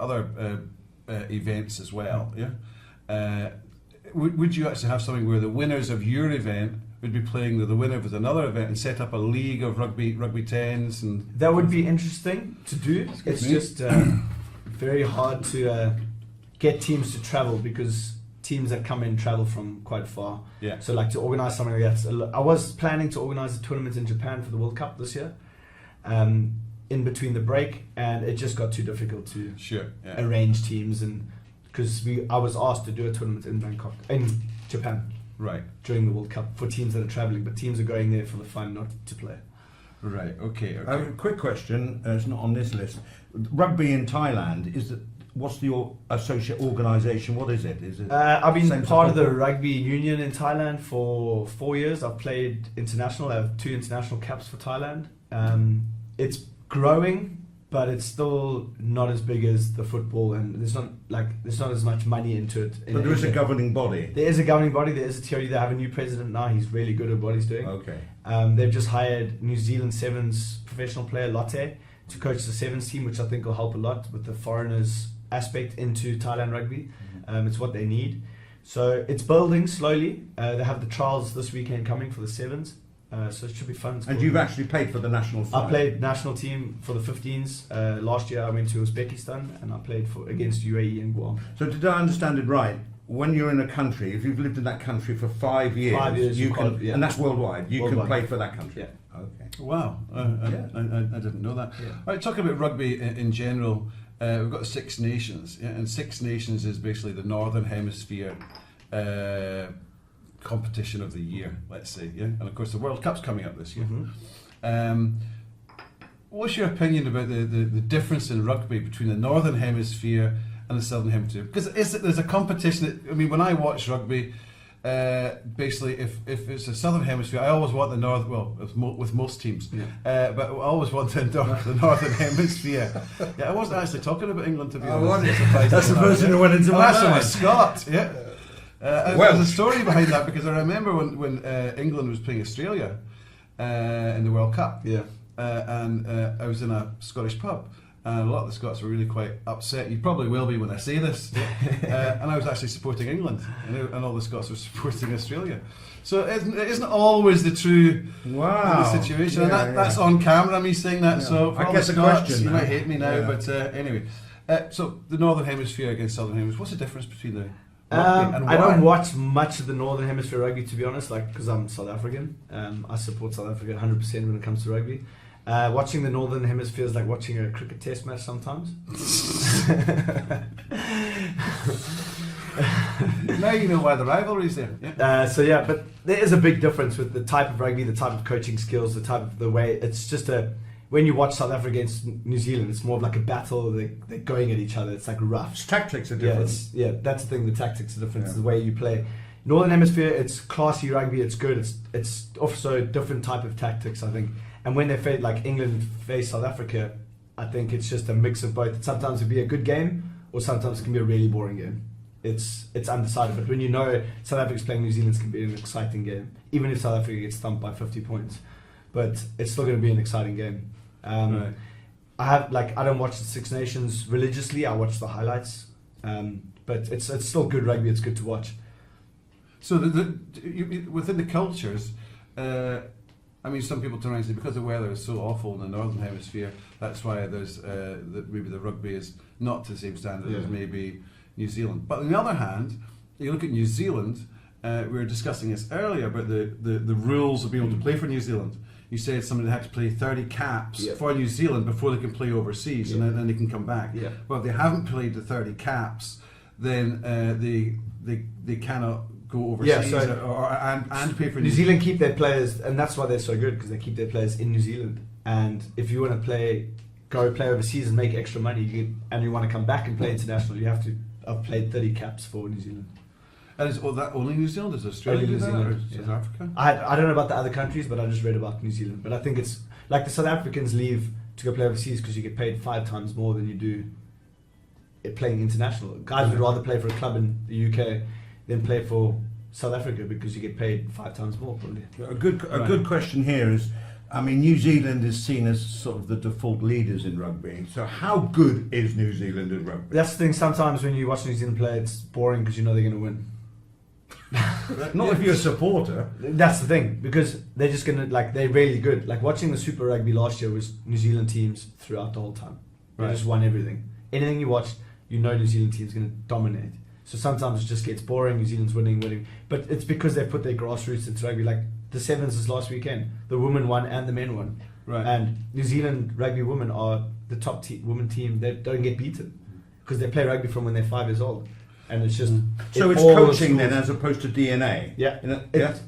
events as well. Would you actually have something where the winners of your event would be playing the winner of another event and set up a league of rugby tens? And that would be interesting to do. It's just very hard to get teams to travel, because teams that come in travel from quite far. So like to organise something like that. I was planning to organise a tournament in Japan for the World Cup this year, in between the break, and it just got too difficult to arrange teams, and because I was asked to do a tournament in Japan. Right. During the World Cup for teams that are travelling, but teams are going there for the fun, not to play. Right, okay. Quick question, it's not on this list. Rugby in Thailand, what's the associate organisation? What is it? I've been part of the rugby union in Thailand for 4 years. I've played international. I have 2 international caps for Thailand. It's growing, but it's still not as big as the football, and there's not as much money into it. But there is a governing body. There is a governing body. There is a theory. They have a new president now. He's really good at what he's doing. Okay. They've just hired New Zealand Sevens professional player Lotte to coach the Sevens team, which I think will help a lot with the foreigners aspect into Thailand rugby. It's what they need. So it's building slowly. They have the trials this weekend coming for the Sevens. So it should be fun. And you've actually played for the national side? I played national team for the 15s. Last year I went to Uzbekistan and I played against UAE and Guam. So did I understand it right? When you're in a country, if you've lived in that country for 5 years, you can, and that's worldwide, you can play for that country? Yeah. Okay. Wow. I didn't know that. Yeah. All right, talking about rugby in general, we've got 6 nations, and 6 nations is basically the Northern Hemisphere competition of the year, let's say, and of course the World Cup's coming up this year. What's your opinion about the difference in rugby between the Northern Hemisphere and the Southern Hemisphere? Because there's a competition. When I watch rugby, basically if it's the Southern Hemisphere, I always want the North. Well, with most teams, but I always want the Northern Hemisphere. I wasn't actually talking about England, to be honest. That's the person who went into my mind. mind. Scott, there's a story behind that, because I remember when England was playing Australia in the World Cup, and I was in a Scottish pub, and a lot of the Scots were really quite upset. You probably will be when I say this, and I was actually supporting England, and all the Scots were supporting Australia. So it isn't always the true situation, and that's on camera, me saying that. So for I all guess the the Scots, question you might hate me now, but anyway. So the Northern Hemisphere against Southern Hemisphere, what's the difference between the I don't watch much of the Northern Hemisphere rugby, to be honest, because I'm South African. I support South Africa 100% when it comes to rugby. Watching the Northern Hemisphere is like watching a cricket test match sometimes. Now you know why the rivalry is there. But there is a big difference with the type of rugby, the type of coaching skills, the way. It's just when you watch South Africa against New Zealand, it's more of like a battle. They're going at each other. It's like rough. Tactics are different. Yeah, that's the thing. The tactics are different. It's the way you play. Northern Hemisphere, it's classy rugby. It's good. It's also a different type of tactics, I think. And when they face, like England face South Africa, I think it's just a mix of both. Sometimes it'll be a good game, or sometimes it can be a really boring game. It's undecided. But when you know South Africa's playing New Zealand, it can be an exciting game, even if South Africa gets thumped by 50 points. But it's still going to be an exciting game. Right. I don't watch the Six Nations religiously. I watch the highlights. But it's still good rugby. It's good to watch. So within the cultures, I mean, some people turn around and say because the weather is so awful in the Northern Hemisphere, that's why there's maybe the rugby is not to the same standard as maybe New Zealand. But on the other hand, you look at New Zealand. We were discussing this earlier about the rules of being able to play for New Zealand. You said somebody had to play 30 caps for New Zealand before they can play overseas, and then they can come back. Yeah. Well, if they haven't played the 30 caps, then they cannot go overseas and pay for New Zealand keep their players, and that's why they're so good, because they keep their players in New Zealand. And if you want to go play overseas and make extra money, and you want to come back and play international, you have to have played 30 caps for New Zealand. And is that only New Zealand? Is Australia Only do New that, Zealand, or South Africa? I don't know about the other countries, but I just read about New Zealand. But I think it's like the South Africans leave to go play overseas because you get paid 5 times more than you do playing international. Guys would rather play for a club in the UK than play for South Africa because you get paid 5 times more, probably. A good question here is, I mean, New Zealand is seen as sort of the default leaders in rugby. So how good is New Zealand in rugby? That's the thing. Sometimes when you watch New Zealand play, it's boring because you know they're going to win. Not if you're a supporter. That's the thing, because they're just going to, they're really good. Like watching the Super Rugby last year was New Zealand teams throughout the whole time. They just won everything. Anything you watched, you know New Zealand team's going to dominate. So sometimes it just gets boring, New Zealand's winning. But it's because they put their grassroots into rugby. Like the Sevens is last weekend. The women won and the men won. Right. And New Zealand rugby women are the top women team. They don't get beaten because they play rugby from when they're 5 years old. And it's just... So it's coaching then as opposed to DNA? Yeah.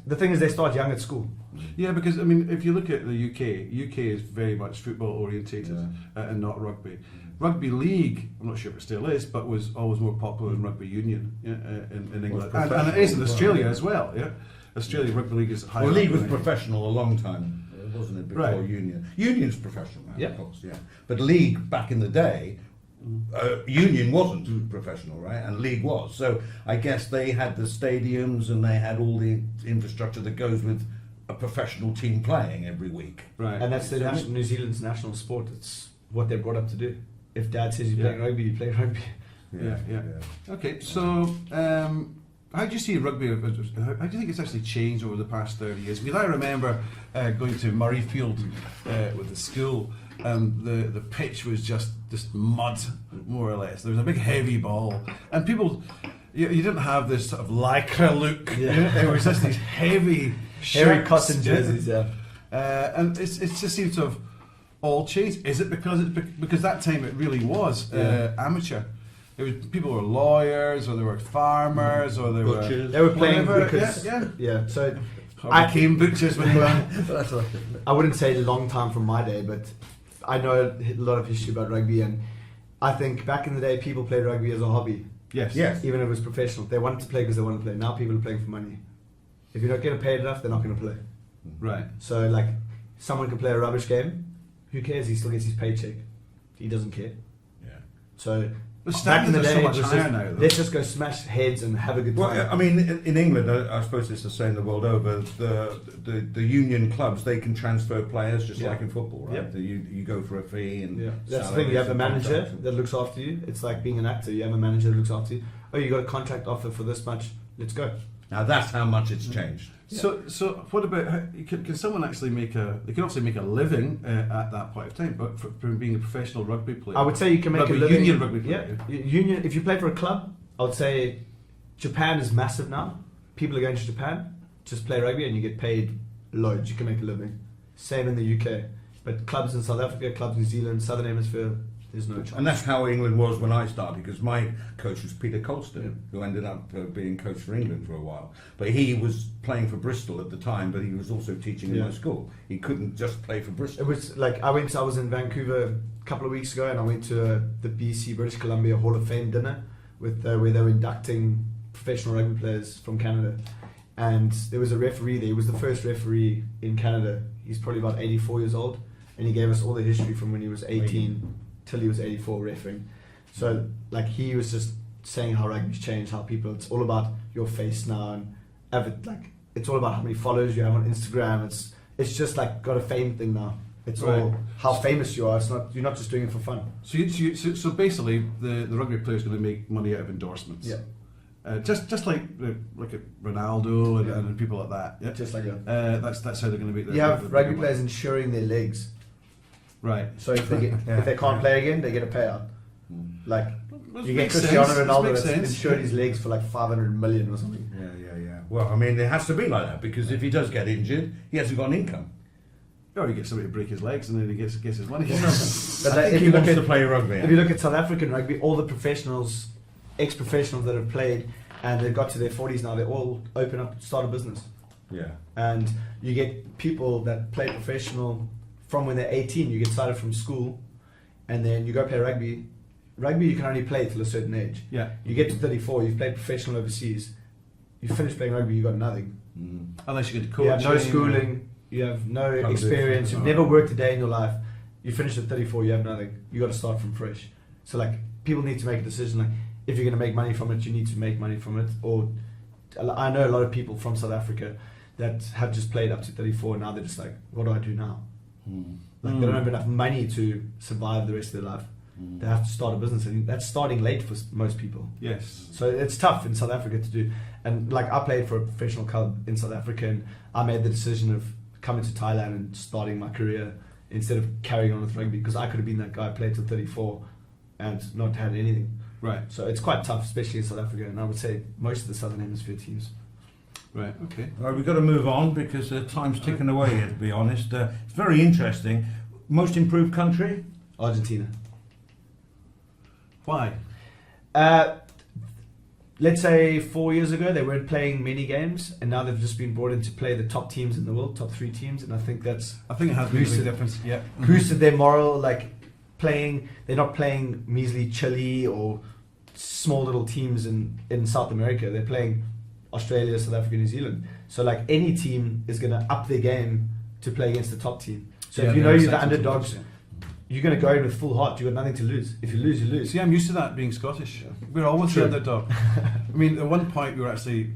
The thing is they start young at school. Yeah, because I mean, if you look at the UK is very much football orientated and not rugby. Rugby league, I'm not sure if it still is, but was always more popular than rugby union in England, and it is in Australia as well. Yeah, Australia rugby league is high. Well, league was professional a long time, wasn't it? Before union. Union's professional now, of course. Yeah, but league back in the day. Union wasn't professional, right? And league was. So I guess they had the stadiums and they had all the infrastructure that goes with a professional team playing every week. Right. And that's New Zealand's national sport. It's what they're brought up to do. If dad says you're playing rugby, you play rugby. Yeah. Okay, so how do you see rugby? How do you think it's actually changed over the past 30 years? Because I remember going to Murrayfield with the school. The pitch was just mud, more or less. There was a big heavy ball, and people, you didn't have this sort of lycra look. It was just these heavy cotton jerseys. And it just seems to have all changed. Is it because that time it really was amateur? It was, people were lawyers, or they were farmers, or they butchers. were playing because So I became butchers when they were. I wouldn't say a long time from my day, but I know a lot of history about rugby, and I think back in the day people played rugby as a hobby. Yes. Even if it was professional. They wanted to play because they wanted to play. Now people are playing for money. If you're not getting paid enough, they're not going to play. Right. So someone can play a rubbish game. Who cares? He still gets his paycheck. He doesn't care. Yeah. So back in the day, so much higher now. Let's just go smash heads and have a good time. Well, I mean, in England, I suppose it's the same the world over. The union clubs, they can transfer players just like in football, right? Yeah. You go for a fee and that's the thing. You have a manager that looks after you. It's like being an actor. You have a manager that looks after you. Oh, you got a contract offer for this much. Let's go. Now that's how much it's changed. So what about can someone actually make a? They can also make a living at that point of time, but from being a professional rugby player. I would say you can make a living. Union rugby player. Yeah, union. If you play for a club, I would say Japan is massive now. People are going to Japan, just play rugby, and you get paid loads. You can make a living. Same in the UK, but clubs in South Africa, clubs in New Zealand, Southern Hemisphere, There's no chance. And that's how England was when I started, because my coach was Peter Colston, who ended up being coach for England for a while. But he was playing for Bristol at the time, but he was also teaching in my school. He couldn't just play for Bristol. It was like I was in Vancouver a couple of weeks ago, and I went to the BC British Columbia Hall of Fame dinner with where they were inducting professional rugby players from Canada. And there was a referee there. He was the first referee in Canada. He's probably about 84 years old, and he gave us all the history from when he was 18 till he was 84 refereeing. So like he was just saying how rugby's changed, how people, it's all about your face now, and it's all about how many followers you have on Instagram. It's just like got a fame thing now. It's all how famous you are. It's not, you're not just doing it for fun. So basically, the rugby player's going to make money out of endorsements. Yeah. Just like a Ronaldo and people like that. Yeah. Just like that. That's how they're going to make. You have rugby players insuring their legs. Right. So if they can't play again, they get a payout. Like you get Makes Cristiano sense. Ronaldo Makes that's sense. insured his legs for like 500 million or something. Yeah. Well, I mean, it has to be like that, because if he does get injured, he hasn't got an income. Or he gets somebody to break his legs and then he gets his money. But I think he wants to play rugby. If you look at South African rugby, all the professionals, ex-professionals that have played and they've got to their 40s now, they all open up, start a business. Yeah. And you get people that play professional from when they're 18. You get started from school, and then you go play rugby. Rugby you can only play till a certain age. Yeah. You get to 34, you've played professional overseas. You finish playing rugby, you got nothing. Unless you get to You coach. have no schooling, you have no experience, you've never worked a day in your life. You finish at 34, you have nothing. You got to start from fresh. So like people need to make a decision. Like if you're going to make money from it, you need to make money from it. Or I know a lot of people from South Africa that have just played up to 34, and now they're just like, what do I do now? Like they don't have enough money to survive the rest of their life. They have to start a business, and that's starting late for most people. Yes. So it's tough in South Africa to do. And like I played for a professional club in South Africa, and I made the decision of coming to Thailand and starting my career instead of carrying on with rugby, because I could have been that guy, played till 34 and not had anything. Right. So it's quite tough, especially in South Africa, and I would say most of the Southern Hemisphere teams. Right. Okay. All right, we've got to move on because time's ticking away here, to be honest. It's very interesting. Most improved country? Argentina. Why? Let's say 4 years ago they weren't playing many games, and now they've just been brought in to play the top teams in the world, top 3 teams, and I think it has been a big difference. Yeah. Boosted their morale, like they're not playing measly Chile or small little teams in South America. They're playing Australia, South Africa, New Zealand. So like any team is going to up their game to play against the top team. So if you know you're the underdogs, you're going to go in with full heart. You've got nothing to lose. If you lose, you lose. See, I'm used to that being Scottish. We're always the underdog. I mean, at one point we were actually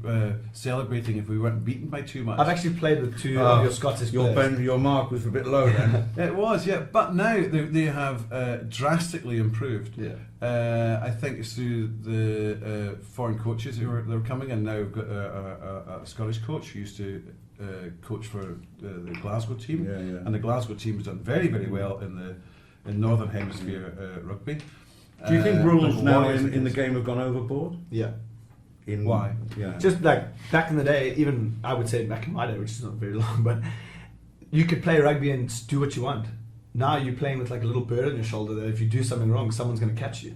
celebrating if we weren't beaten by too much. I've actually played with 2 of your Scottish players. Your mark was a bit low then. It was, yeah. But now they have drastically improved. Yeah. I think it's through the foreign coaches who are coming in now. We've got a Scottish coach who used to coach for the Glasgow team, and the Glasgow team has done very, very well in Northern Hemisphere rugby. Do you think rules now in the game have gone overboard? Yeah. Why? Yeah. Just like back in the day, even I would say back in my day, which is not very long, but you could play rugby and do what you want. Now you're playing with like a little bird on your shoulder that if you do something wrong, someone's going to catch you.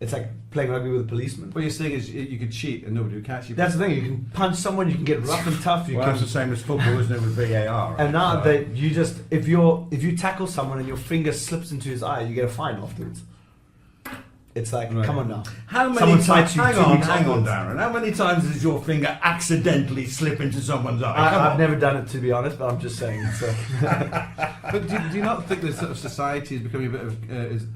It's like playing rugby with a policeman. What you're saying is you could cheat and nobody would catch you. That's the thing. You can punch someone. You can get rough and tough. That's the same as football, isn't it, with VAR? Right? And now that you just if you tackle someone and your finger slips into his eye, you get a fine afterwards. It's like, come on now. How many Someone times? cites you Hang 2 on, weeks hang on, afterwards. Darren. How many times does your finger accidentally slip into someone's eye? Come I've on. never done it, to be honest, but I'm just saying. So. But do you not think that sort of society is becoming a bit of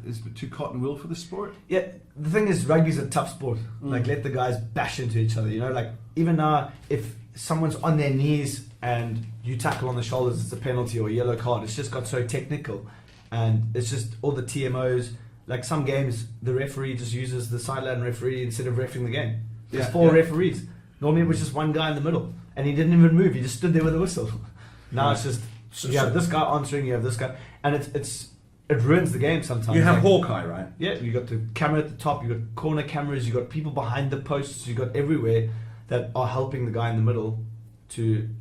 is too cotton wool for the sport? Yeah, the thing is, rugby's a tough sport. Like, let the guys bash into each other. You know, like even now, if someone's on their knees and you tackle on the shoulders, it's a penalty or a yellow card. It's just got so technical, and it's just all the TMOs. Like some games, the referee just uses the sideline referee instead of refereeing the game. There's 4 referees. Normally it was just one guy in the middle, and he didn't even move. He just stood there with a whistle. Now it's just you have this guy answering, you have this guy, and it ruins the game sometimes. You have like, Hawkeye, right? Yeah, you got the camera at the top, you got corner cameras, you got people behind the posts, you got everywhere that are helping the guy in the middle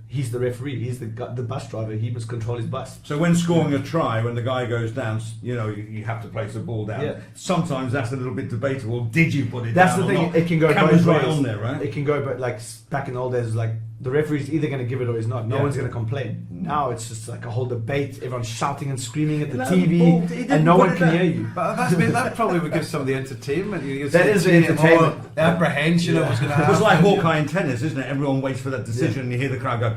he's the referee, he's the bus driver, he must control his bus. So when scoring a try, when the guy goes down, you have to place the ball down. Yeah. Sometimes that's a little bit debatable. Did you put it That's down? the thing. Or not? It can go Camera's both ways. right on there, right? It can go, but like back in the old days, like the referee's either going to give it or he's not. No one's going to complain. Now it's just like a whole debate. Everyone's shouting and screaming at the TV, and no one can hear you. But that probably would give some of the entertainment. That is the entertainment. The apprehension of what's going to happen. It's like Hawkeye in tennis, isn't it? Everyone waits for that decision, and you hear the crowd go.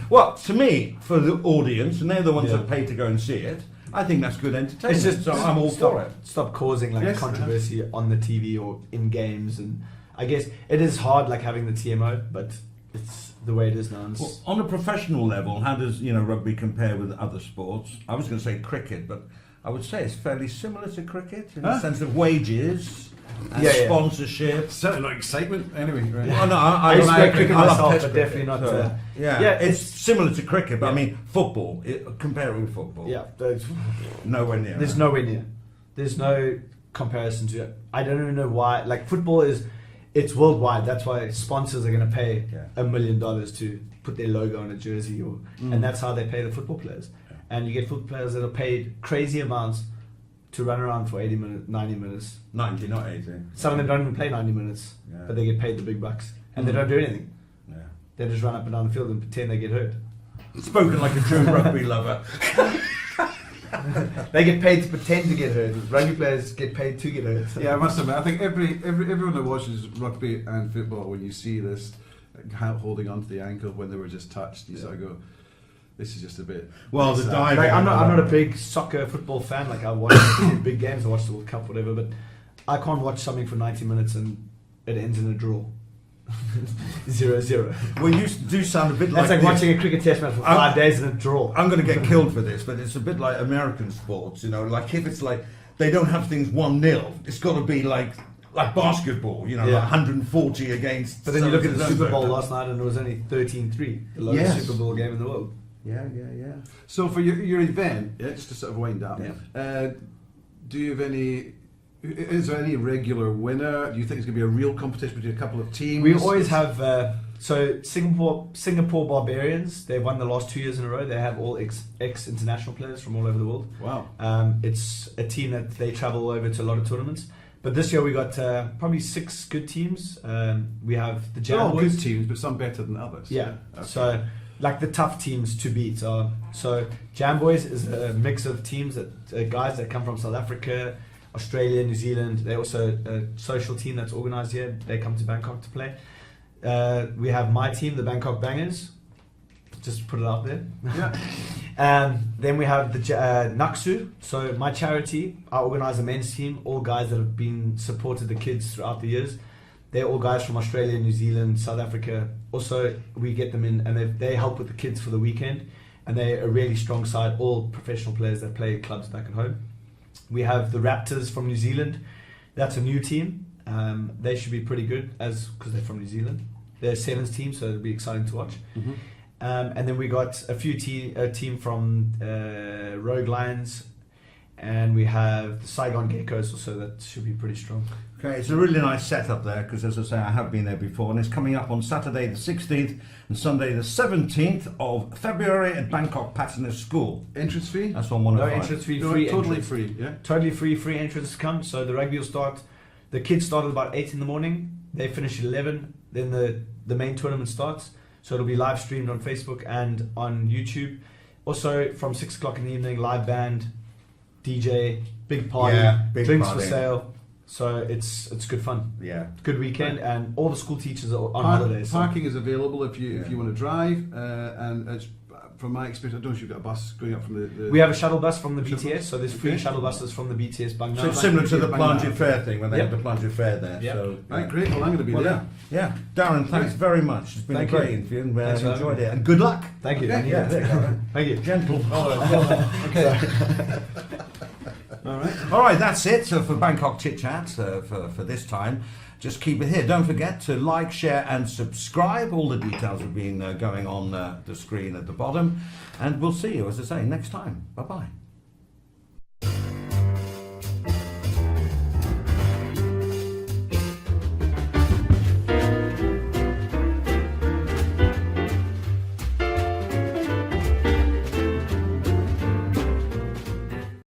Well, to me, for the audience, and they're the ones that pay to go and see it, I think that's good entertainment. It's just so I'm all for it. Stop causing like Yes, controversy on the TV or in games, and I guess it is hard like having the TMO, but it's the way it is now. Well, on a professional level, how does rugby compare with other sports? I was going to say cricket, but I would say it's fairly similar to cricket in the sense of wages and sponsorship. Certainly not excitement. Anyway, right. Well, no, I used to play cricket I love myself, Test but cricket, definitely not. so, it's similar to cricket, but I mean football. Compare it with football. Yeah, Nowhere near. there's nowhere near. There's no comparison to it. I don't even know why. Like football it's worldwide. That's why sponsors are going to pay $1 million to put their logo on a jersey, and that's how they pay the football players. And you get football players that are paid crazy amounts to run around for 80 minutes, 90 minutes. 90, not 80. Some of them don't even play 90 minutes, but they get paid the big bucks, and they don't do anything. Yeah. They just run up and down the field and pretend they get hurt. Spoken like a true rugby lover. They get paid to pretend to get hurt. Rugby players get paid to get hurt. Yeah, I must admit, I think everyone that watches rugby and football, when you see this holding onto the ankle when they were just touched, you sort of go, this is just a bit. Well, the diving. Like, I'm not a big soccer football fan. Like I watch big games, I watch the World Cup, whatever. But I can't watch something for 90 minutes and it ends in a draw. 0-0. Well, you do sound a bit like. That's like this. watching a cricket test match for 5 days and a draw. I'm going to get killed for this, but it's a bit like American sports. Like if it's like they don't have things 1-0, it's got to be like basketball. Like 140 against. But then you look at the Super Bowl last night and it was only 13-3, the lowest Super Bowl game in the world. Yeah. So for your event, just to sort of wind up, do you have any? Is there any regular winner? Do you think it's going to be a real competition between a couple of teams? We always have. So Singapore Barbarians, they've won the last 2 years in a row. They have all ex-international players from all over the world. Wow. It's a team that they travel over to a lot of tournaments. But this year we got probably 6 good teams. We have the Jam all Boys. good teams, but some better than others. Yeah. Okay. So like the tough teams to beat are. So Jam Boys is a mix of teams that guys that come from South Africa, Australia, New Zealand. They're also a social team that's organised here. They come to Bangkok to play. We have my team, the Bangkok Bangers. Just put it out there. Yeah. Then we have the Naksu. So my charity, I organise a men's team. All guys that have been supported the kids throughout the years. They're all guys from Australia, New Zealand, South Africa. Also, we get them in and they help with the kids for the weekend. And they're a really strong side. All professional players that play clubs back at home. We have the Raptors from New Zealand. That's a new team. They should be pretty good because they're from New Zealand. They're a sevens team, so it'll be exciting to watch. Mm-hmm. And then we got a team from Rogue Lions, and we have the Saigon Geckos also. That should be pretty strong. Okay, it's a really nice setup there because, as I say, I have been there before, and it's coming up on Saturday the 16th and Sunday the 17th of February at Bangkok Pattana School. Entrance fee? That's on 105. No entrance fee, No, free totally entrance. free, yeah. Totally free entrance to come. So the rugby will start. The kids start at about 8 in the morning. They finish at 11. Then the main tournament starts. So it'll be live streamed on Facebook and on YouTube. Also from 6 o'clock in the evening, live band, DJ, big party, big drinks party. for sale. So it's good fun. Yeah. Good weekend, and all the school teachers are on holidays. Parking is available if you want to drive, and it's, from my experience, I don't know if you've got a bus going up from the We have a shuttle bus from the Shuttle BTS, bus? so there's free Okay. shuttle buses from the BTS Bang So Nang. it's similar to the Bang Planter Nang. Fair thing when they Yep. have the Planter Fair there. Yep. So, Right, great. Well, I'm going to be Well, there. yeah. Darren, thanks very much. It's been Thank a great you. interview and Thanks for having enjoyed me. it. And good luck. Thank you. Okay. Yeah, there you go. Thank you. Gentle. Okay. All right, that's it for Bangkok ChitChat for this time. Just keep it here. Don't forget to like, share and subscribe. All the details have been going on the screen at the bottom. And we'll see you, as I say, next time. Bye-bye.